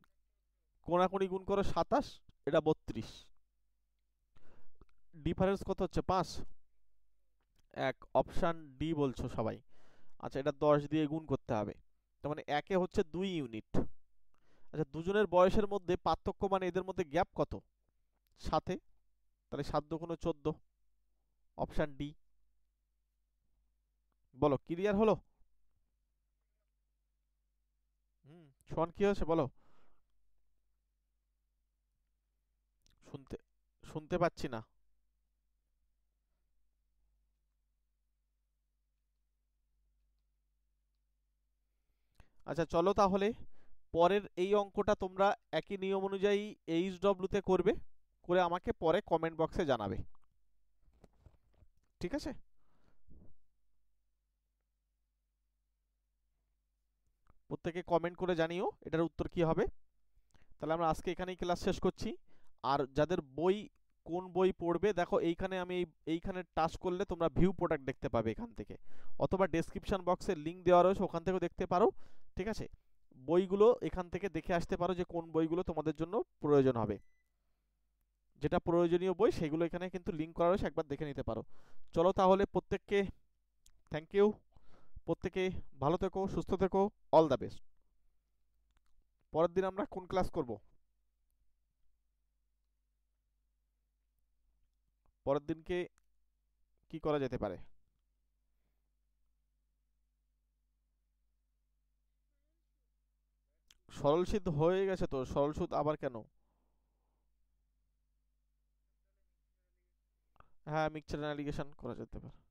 কোনাকুনি গুণ করো 27, এটা 32। ডিফারেন্স কত হচ্ছে 5। এক, অপশান ডি বলছো সবাই। আচ্ছা, এটা 10 দিয়ে গুণ করতে হবে, তার মানে একে হচ্ছে 2 ইউনিট। আচ্ছা, দুজনের বয়সের মধ্যে পার্থক্য মানে এদের মধ্যে গ্যাপ কত, সাথে। তাহলে 7×14, অপশান ডি। বলো, ক্লিয়ার হলো? সমান কি হয়েছে বলো? শুনতে শুনতে পাচ্ছি না। আচ্ছা চলো তাহলে পরের এই অঙ্কটা তোমরা একই নিয়ম অনুযায়ী এইচডব্লিউ তে করবে, করে আমাকে পরে কমেন্ট বক্সে জানাবে। ঠিক আছে? প্রত্যেকে কমেন্ট করে জানিও এটার উত্তর কি হবে। তাহলে আমরা আজকে এখানেই ক্লাস শেষ করছি। আর যাদের বই, কোন বই পড়বে দেখো এইখানে আমি এইখানে টাচ করলে তোমরা ভিউ প্রোডাক্ট দেখতে পাবে এখান থেকে, অথবা ডেসক্রিপশন বক্সে লিংক দেওয়া রয়েছে ওখান থেকেও দেখতে পারো। ঠিক আছে? বইগুলো এখান থেকে দেখে আসতে পারো যে কোন বইগুলো তোমাদের জন্য প্রয়োজন হবে। যেটা প্রয়োজনীয় বই সেগুলো এখানে কিন্তু লিংক করা রয়েছে, একবার দেখে নিতে পারো। চলো তাহলে প্রত্যেককে থ্যাংক ইউ। প্রত্যেকে ভালো থেকো, সুস্থ থেকো, অল দ্য বেস্ট। পরের দিন আমরা কোন ক্লাস করব? পরের দিনকে কি করা যেতে পারে? সরল সিদ্ধ হয়ে গেছে তো, সরল সুদ আবার কেন? হ্যাঁ, মিক্সচার অ্যালিগেশন করা যেতে পারে।